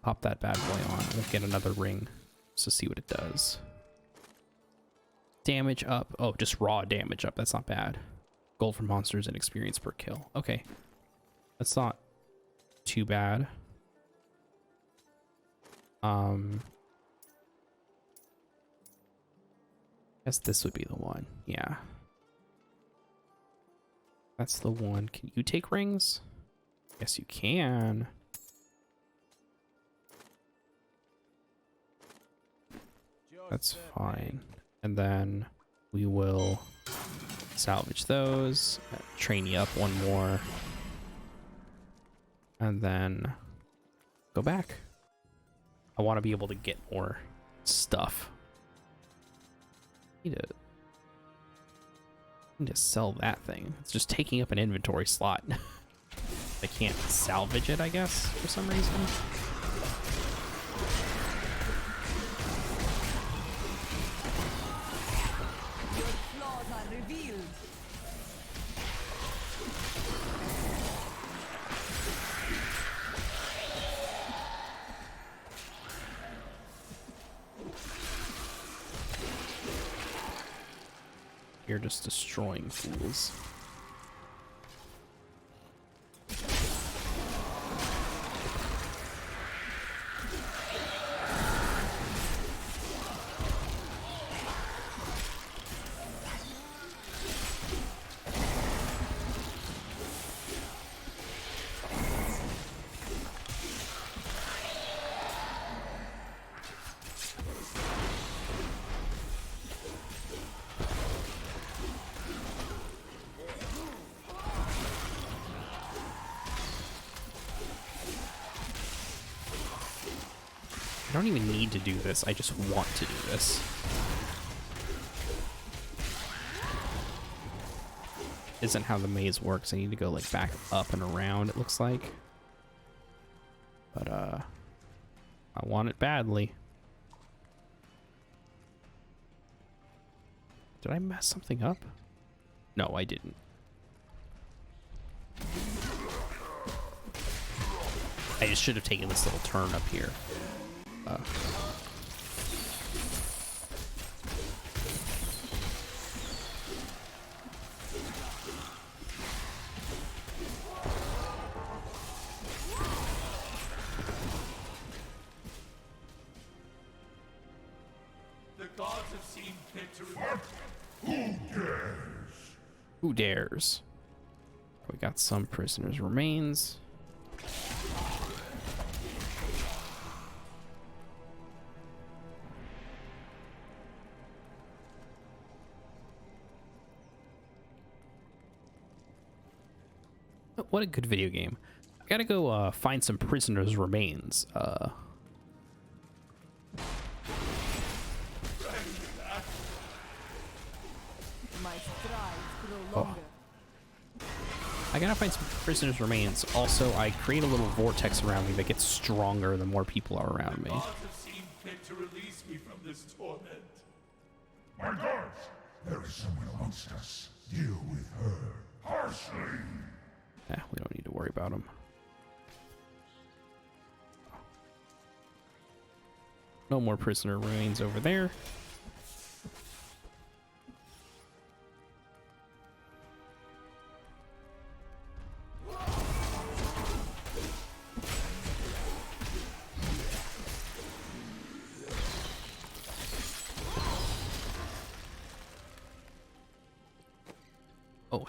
pop that bad boy on. We'll get another ring just to see what it does. Damage up. Oh, just raw damage up. That's not bad. Gold for monsters and experience per kill. Okay. That's not too bad. Guess this would be the one. Yeah. That's the one. Can you take rings? Yes, you can. That's fine. And then we will salvage those, train you up one more, and then go back. I want to be able to get more stuff. Need to sell that thing. It's just taking up an inventory slot. I can't salvage it, I guess, for some reason. You're just destroying fools. I don't even need to do this, I just want to do this. Isn't how the maze works. I need to go like back up and around, it looks like. But I want it badly. Did I mess something up? No, I didn't. I just should have taken this little turn up here. The gods have seen fit to... Who dares? Who dares? We got some prisoners' remains. What a good video game. I gotta go find some prisoners' remains. Oh. I gotta find some prisoners' remains. Also, I create a little vortex around me that gets stronger the more people are around me. The gods have seen fit to release me from this torment. My gods! There is someone amongst us. Deal with her harshly. We don't need to worry about them. No more prisoner remains over there.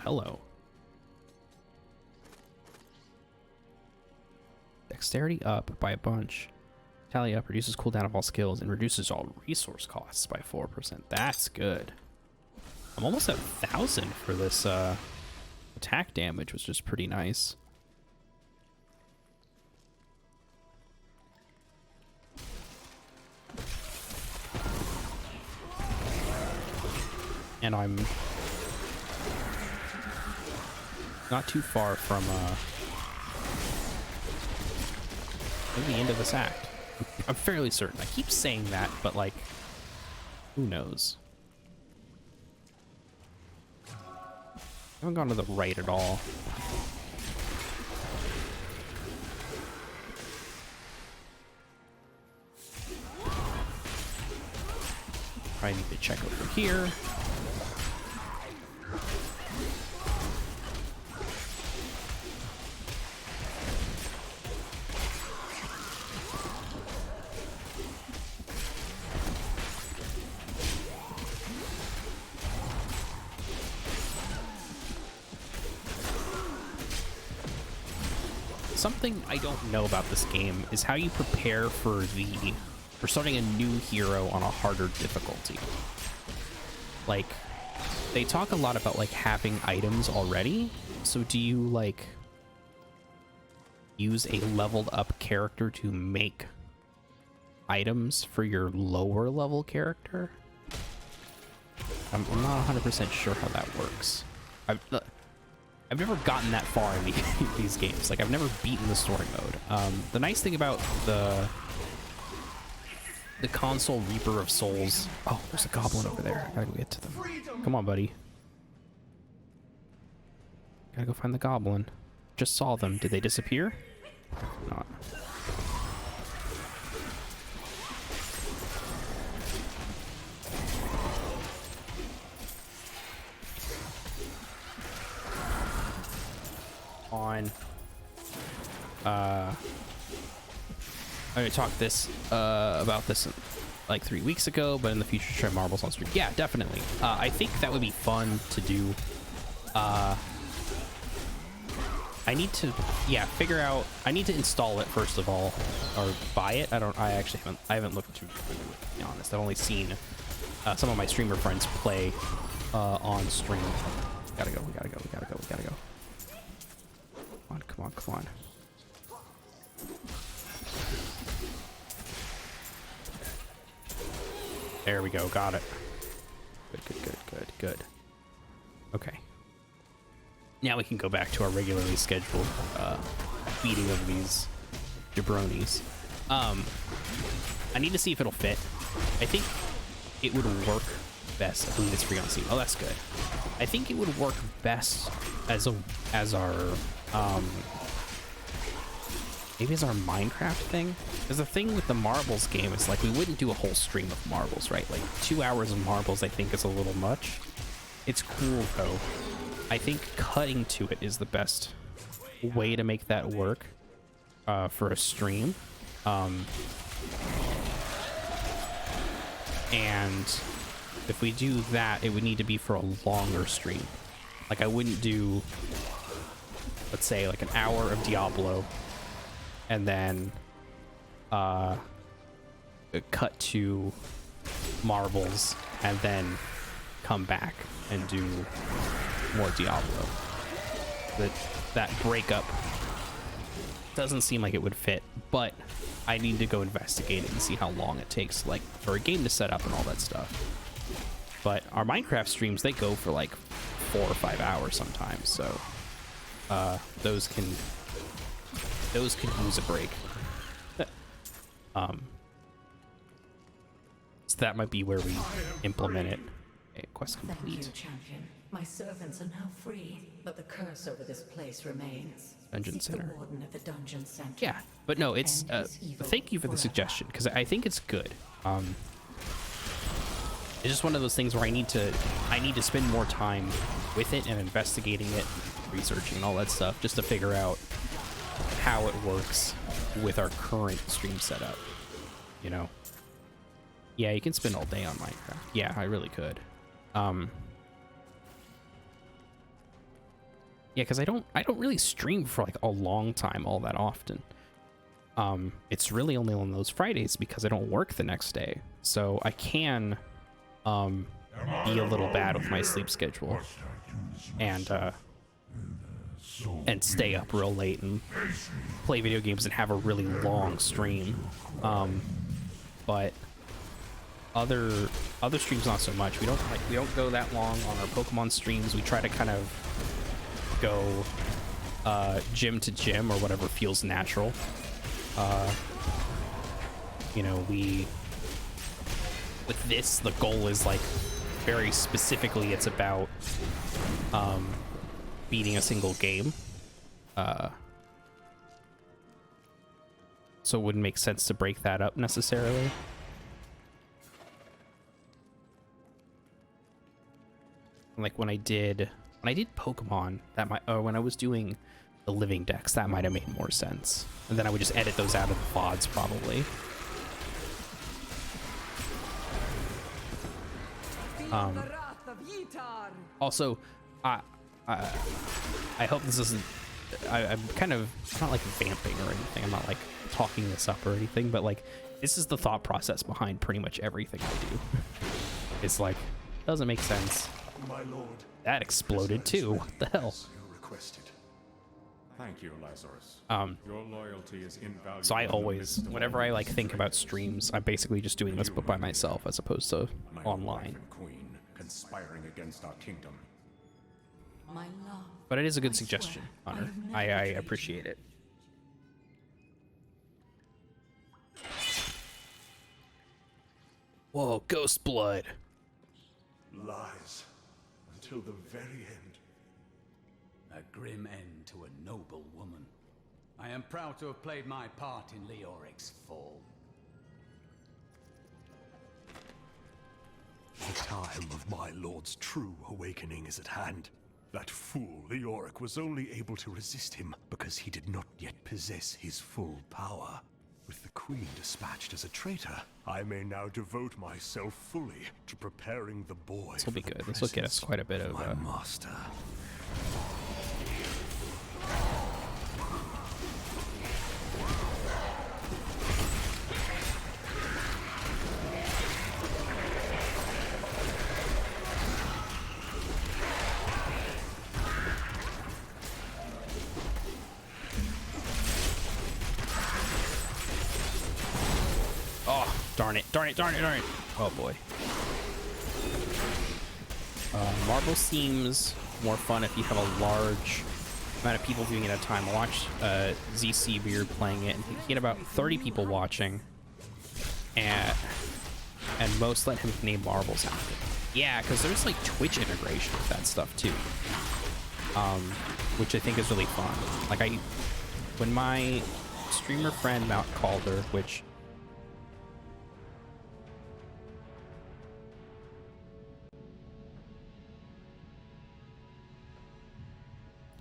hello. Dexterity up by a bunch. Tally up reduces cooldown of all skills and reduces all resource costs by 4%. That's good. I'm almost at 1,000 for this attack damage, which is pretty nice. And I'm not too far from the end of this act. I'm fairly certain. I keep saying that, but like, who knows? I haven't gone to the right at all. I need to check over here. Something I don't know about this game is how you prepare for starting a new hero on a harder difficulty. Like, they talk a lot about like having items already. So do you like use a leveled up character to make items for your lower level character? I'm not 100% sure how that works. I've never gotten that far in these games. Like, I've never beaten the story mode. The nice thing about the console Reaper of Souls... Oh, there's a goblin over there. I gotta go get to them. Come on, buddy. Gotta go find the goblin. Just saw them. Did they disappear? Not. On I talked about this like 3 weeks ago, but in the future try marbles on stream. Yeah, definitely. I think that would be fun to do. I need to figure out. I need to install it first of all, or buy it. I actually haven't looked too familiar with it, to be honest. I've only seen some of my streamer friends play on stream. We gotta go. Come on. There we go, got it. Good. Okay. Now we can go back to our regularly scheduled feeding of these jabronis. I need to see if it'll fit. I think it would work best. I believe it's free on Steam. Oh, that's good. I think it would work best as our maybe as our Minecraft thing. Because the thing with the marbles game is like we wouldn't do a whole stream of marbles, right? Like 2 hours of marbles I think is a little much. It's cool though. I think cutting to it is the best way to make that work for a stream. And if we do that, it would need to be for a longer stream. Like I wouldn't do, let's say, like an hour of Diablo and then cut to marbles and then come back and do more Diablo. That breakup doesn't seem like it would fit, but I need to go investigate it and see how long it takes, like, for a game to set up and all that stuff. But our Minecraft streams, they go for like 4 or 5 hours sometimes, so those can use a break. So that might be where we implement it. Okay, quest complete. Thank you, champion. My servants are now free, but the curse over this place remains. Dungeon Seek Center. the warden of the dungeon center. Yeah, but no, it's thank you for the suggestion, because I think it's good. It's just one of those things where I need to spend more time with it and investigating it, researching and all that stuff, just to figure out how it works with our current stream setup. You know? Yeah, you can spend all day on Minecraft. Yeah, I really could. Yeah, because I don't really stream for like a long time all that often. It's really only on those Fridays because I don't work the next day, so I can be a little bad with my sleep schedule and stay up real late and play video games and have a really long stream. But other streams not so much. We don't go that long on our Pokemon streams. We try to kind of go gym to gym or whatever feels natural. You know, with this, the goal is like very specifically, it's about beating a single game. So it wouldn't make sense to break that up necessarily. Like when I did Pokemon, that might, or when I was doing the living decks, that might have made more sense. And then I would just edit those out of the VODs probably. Also, I hope this isn't. I'm not like vamping or anything. I'm not like talking this up or anything, but like this is the thought process behind pretty much everything I do. It's like, doesn't make sense. My lord, that exploded too. What the hell? Thank you, Lazarus. Your loyalty is invaluable. So I always, whenever I like think about streams, I'm basically just doing this but by myself as opposed to online. Queen conspiring against our kingdom. My love. But it is a good suggestion, Hunter. I appreciate it. Whoa, ghost blood. Lies until the very end. A grim end to a noble woman. I am proud to have played my part in Leoric's fall. The time of my lord's true awakening is at hand. That fool Leoric was only able to resist him because he did not yet possess his full power. With the queen dispatched as a traitor, I may now devote myself fully to preparing the boy. This will be good. This will get us quite a bit of my master. Darn it. Oh boy. Marble seems more fun if you have a large amount of people viewing it at a time. I watched ZC Beard playing it, and he had about 30 people watching, and most let him name marbles after. Yeah, because there's like Twitch integration with that stuff too, which I think is really fun. Like when my streamer friend Mount Calder, which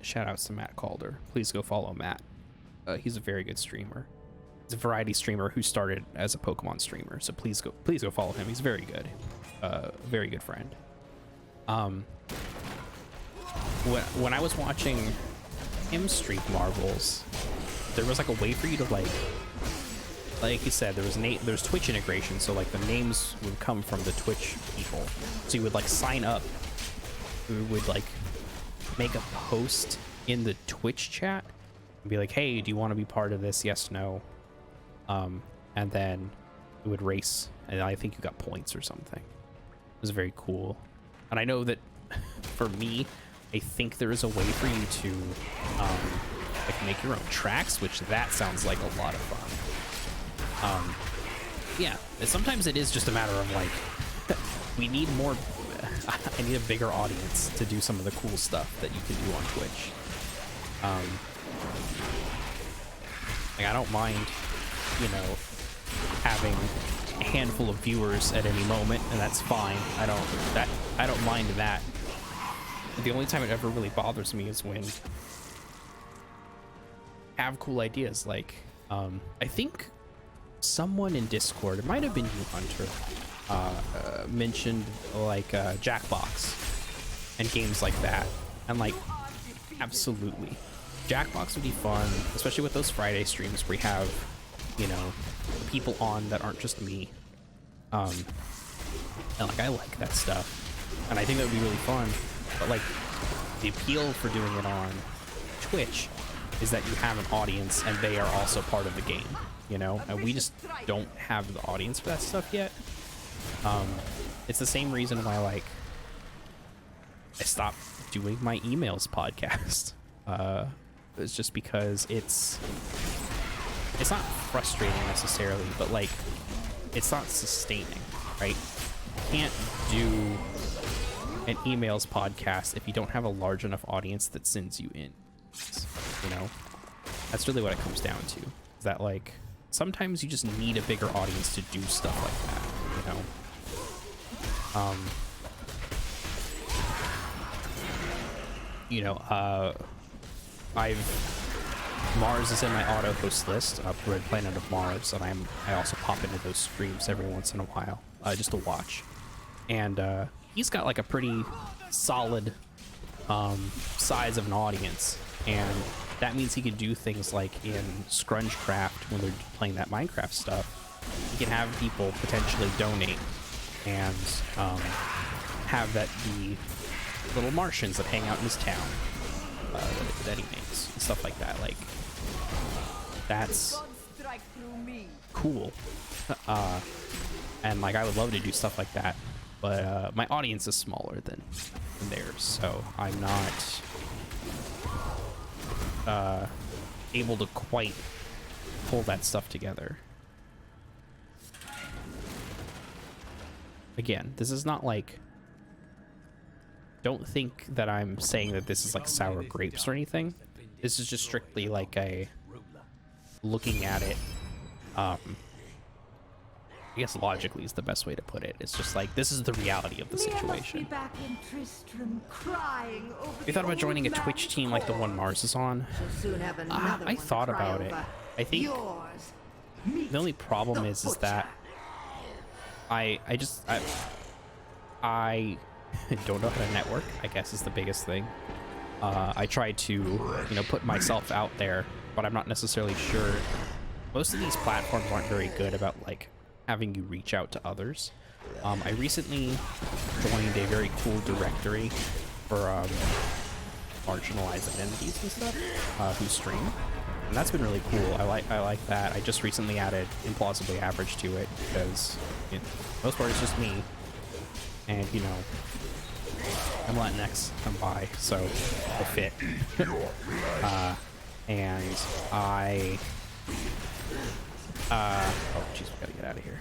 shout outs to Matt Calder. Please go follow Matt. He's a very good streamer. He's a variety streamer who started as a Pokemon streamer. So please go follow him. He's very good. Very good friend. When I was watching him stream marbles, there was like a way for you to like you said, there's Twitch integration. So like the names would come from the Twitch people. So you would like sign up. You would like make a post in the Twitch chat and be like, hey, do you want to be part of this? Yes, no. And then it would race, and I think you got points or something. It was very cool. And I know that for me, I think there is a way for you to like make your own tracks, which that sounds like a lot of fun. Yeah, sometimes it is just a matter of like we need more. I need a bigger audience to do some of the cool stuff that you can do on Twitch. Like I don't mind, you know, having a handful of viewers at any moment, and that's fine. I don't mind that. The only time it ever really bothers me is when I have cool ideas. Like, I think someone in Discord, it might have been you, Hunter, mentioned like Jackbox and games like that, and like absolutely. Jackbox would be fun, especially with those Friday streams where we have, you know, people on that aren't just me. And like, I like that stuff, and I think that would be really fun. But like, the appeal for doing it on Twitch is that you have an audience and they are also part of the game, you know, and we just don't have the audience for that stuff yet. It's the same reason why, like, I stopped doing my emails podcast. It's just because it's not frustrating necessarily, but like, it's not sustaining, right? You can't do an emails podcast if you don't have a large enough audience that sends you in, you know? That's really what it comes down to, is that like, sometimes you just need a bigger audience to do stuff like that, you know? Mars is in my auto host list, Red Planet of Mars, and I also pop into those streams every once in a while, just to watch. And he's got like a pretty solid size of an audience, and that means he can do things like in Scrungecraft when they're playing that Minecraft stuff. He can have people potentially donate and have that be little Martians that hang out in his town that he makes and stuff like that. Like, that's cool. And like, I would love to do stuff like that, but my audience is smaller than theirs, so I'm not able to quite pull that stuff together. Again, this is not like, don't think that I'm saying that this is like sour grapes or anything. This is just strictly like a looking at it, I guess logically is the best way to put it. It's just like, this is the reality of the situation. You thought about joining a Twitch team like the one Mars is on? I thought about it. I think the only problem is that I don't know how to network, I guess, is the biggest thing. I try to, you know, put myself out there, but I'm not necessarily sure. Most of these platforms aren't very good about like having you reach out to others. I recently joined a very cool directory for marginalized identities and stuff who stream, and that's been really cool. I like that. I just recently added Implausibly Average to it because most part it's just me, and you know, I'm Latinx, I'm bi, so I fit. And I oh jeez, we gotta get out of here.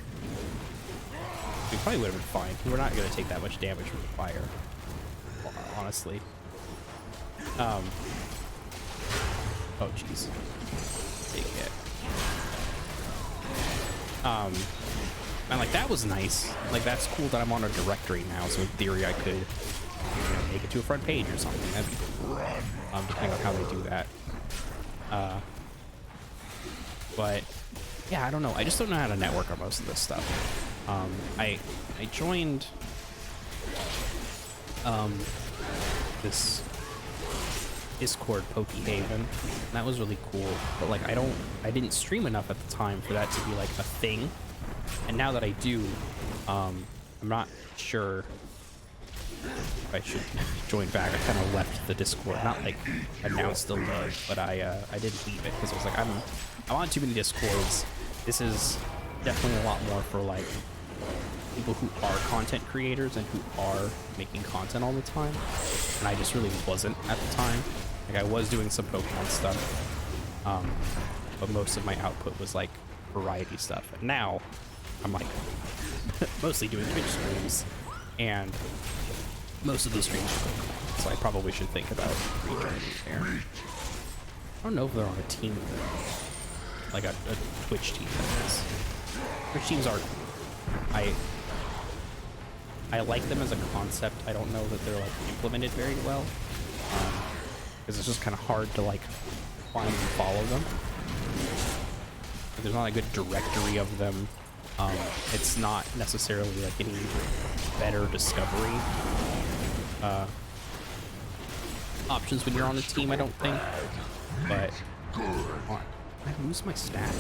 We probably would have been fine. We're not gonna take that much damage from the fire, honestly. Oh jeez, big hit. And like, that was nice. Like, that's cool that I'm on a directory now, so in theory I could, you know, make it to a front page or something. That'd be cool. Depending on how they do that. But yeah, I don't know. I just don't know how to network on most of this stuff. I joined this Discord Pokehaven, and that was really cool. But like, I didn't stream enough at the time for that to be like a thing. And now that I do, I'm not sure if I should join back. I kind of left the Discord, not like announced the leave, but I didn't leave it because I was like, I'm on too many Discords. This is definitely a lot more for like people who are content creators and who are making content all the time. And I just really wasn't at the time. Like, I was doing some Pokemon stuff, but most of my output was like variety stuff. And now I'm like mostly doing Twitch streams, and most of those streams are Pokemon, so I probably should think about rejoining there. I don't know if they're on a team, like a Twitch team, that is. Twitch teams are cool. I like them as a concept. I don't know that they're like implemented very well, because it's just kind of hard to like find and follow them. There's not a good directory of them. It's not necessarily like any better discovery. options when you're on a team, I don't think. But come on. Did I lose my stat?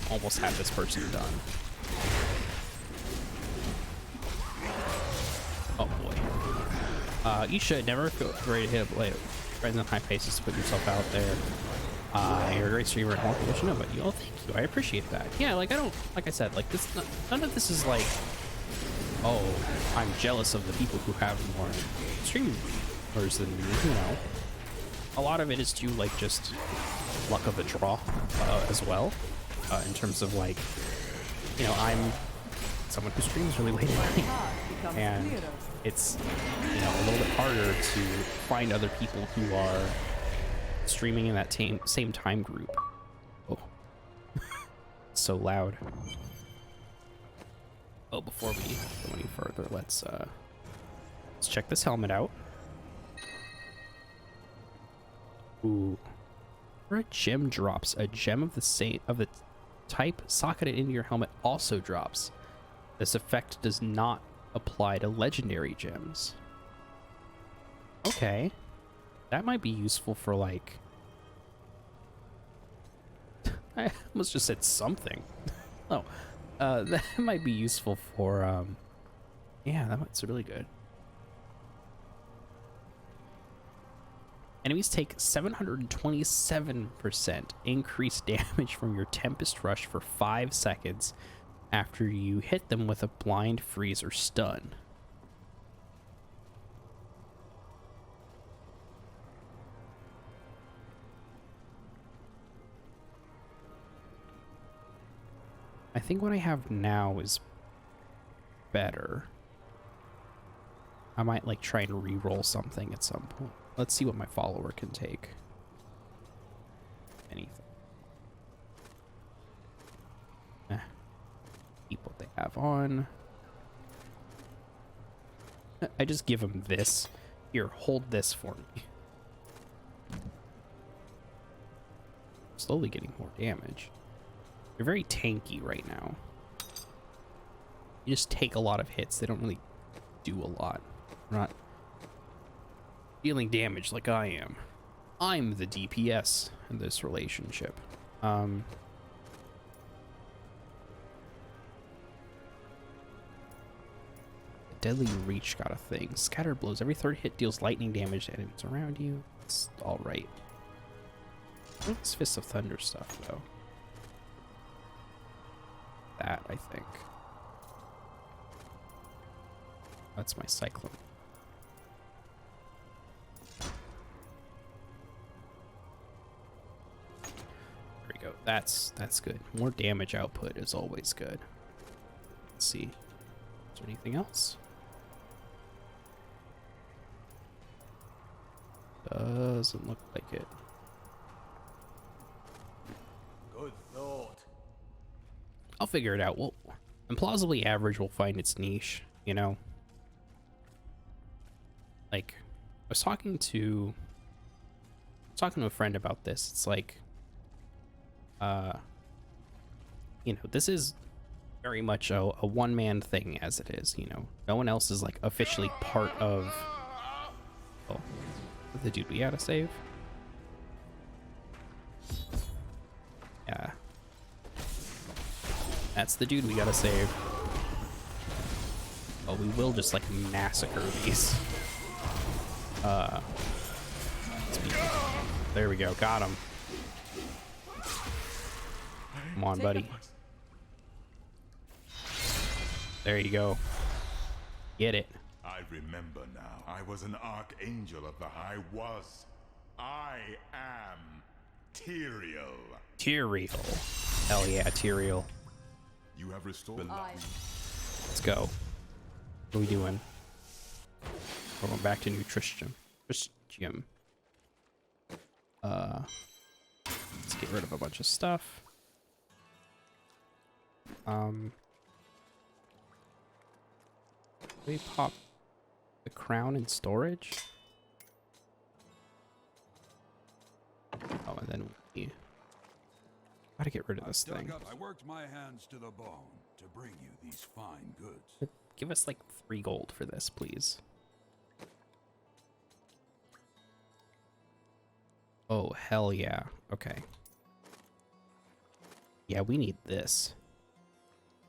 Almost had this person done. Oh boy. You should never feel ready to hit like friends on high paces to put yourself out there. You're a great streamer and all people should know about you. Oh, thank you. I appreciate that. Yeah, like I don't, like I said, like this, none of this is like, oh, I'm jealous of the people who have more streamers than me, you know. A lot of it is due like just luck of the draw as well. In terms of like, you know, I'm someone who streams really late at night, and it's, you know, a little bit harder to find other people who are streaming in that same time group. Oh, so loud. Oh, before we go any further, let's check this helmet out. Ooh, where a gem drops, a gem of the type socketed into your helmet also drops. This effect does not apply to legendary gems. Okay, that might be useful for like, I almost just said something. Oh, that might be useful for yeah, that's really good. Enemies take 727% increased damage from your Tempest Rush for 5 seconds after you hit them with a blind, freeze, or stun. I think what I have now is better. I might like try and re-roll something at some point. Let's see what my follower can take. Anything. Keep what they have on. I just give them this. Here, hold this for me. Slowly getting more damage. They're very tanky right now. You just take a lot of hits. They don't really do a lot. They're not dealing damage like I am. I'm the DPS in this relationship. Deadly Reach got a thing. Scatter blows. Every third hit deals lightning damage to enemies around you. It's alright. It's Fist of Thunder stuff, though. That, I think. That's my Cyclone. There we go. That's good. More damage output is always good. Let's see. Is there anything else? Doesn't look like it. Good thought. I'll figure it out. Well, and plausibly average will find its niche, you know? Like, I was talking to a friend about this. It's like, you know, this is very much a one-man thing as it is, you know? No one else is, like, officially part of... Oh, the dude we gotta save? Yeah. That's the dude we gotta save. Oh, we will just, like, massacre these. There we go. Got him. Come on, buddy. There you go. Get it. I remember now. I was an archangel of the High Was. I am Tyrael. Tyrael. Hell yeah, Tyrael. You have restored. Let's go. What are we doing? We're going back to Nutrition. Tristium. Let's get rid of a bunch of stuff. We pop the crown in storage. Oh, and then we gotta get rid of this thing. I worked my hands to the bone to bring you these fine goods. Give us like 3 gold for this, please. Oh, hell yeah. Okay. Yeah, we need this.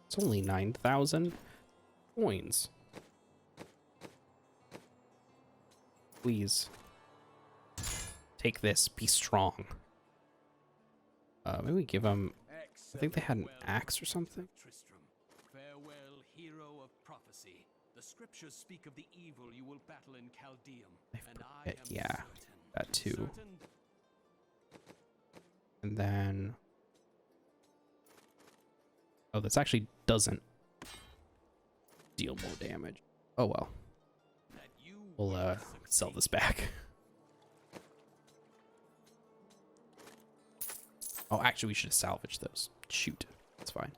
It's only 9,000 coins. Please. Take this. Be strong. Maybe we give them... I think they had an axe or something. Farewell, hero of prophecy. The scriptures speak of the evil you will battle in Chaldeum, and I am Yeah, certain, that too. certain And then... Oh, this actually doesn't deal more damage. Oh well. We'll sell this back. Oh, actually we should have salvaged those. Shoot. That's fine.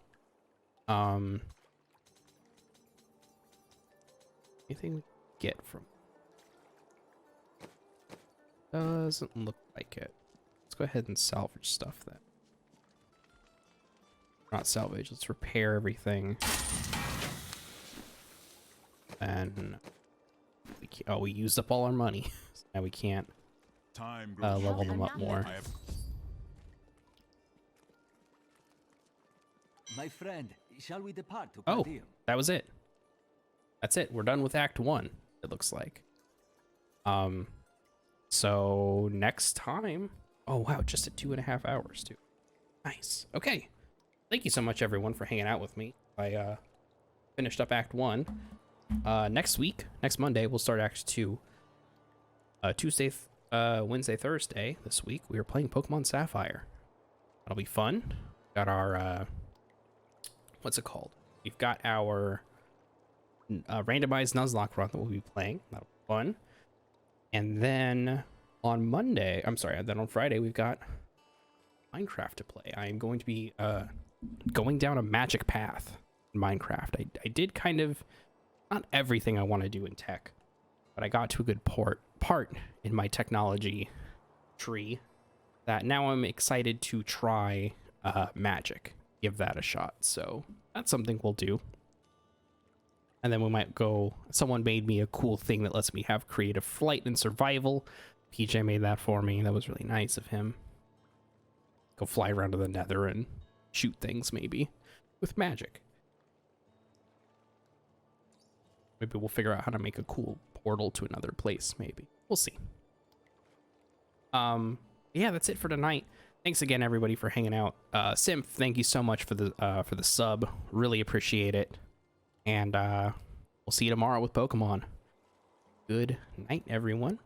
Anything we get from... Doesn't look like it. Let's go ahead and salvage stuff then. Not salvage, let's repair everything. And we used up all our money. So now we can't level them up more. My friend, shall we depart to Oh, Chaldeum? that was it. That's it. We're done with Act 1, it looks like. So next time... Oh, wow, just at 2.5 hours, too. Nice. Okay. Thank you so much, everyone, for hanging out with me. I finished up Act 1. Next week, next Monday, we'll start Act 2. Tuesday, Wednesday, Thursday this week, we are playing Pokemon Sapphire. That'll be fun. Got our... what's it called? We've got our randomized Nuzlocke run that we'll be playing. That'll be fun. And then on Monday, I'm sorry, then on Friday, we've got Minecraft to play. I'm going to be going down a magic path in Minecraft. I did kind of, not everything I want to do in tech, but I got to a good part in my technology tree that now I'm excited to try magic. Give that a shot. So that's something we'll do. And then we might go, someone made me a cool thing that lets me have creative flight and survival. PJ made that for me. That was really nice of him. Go fly around to the Nether and shoot things, maybe, with magic. Maybe we'll figure out how to make a cool portal to another place, maybe. We'll see. Yeah, that's it for tonight. Thanks again, everybody, for hanging out. Symph, thank you so much for the sub. Really appreciate it. And we'll see you tomorrow with Pokemon. Good night, everyone.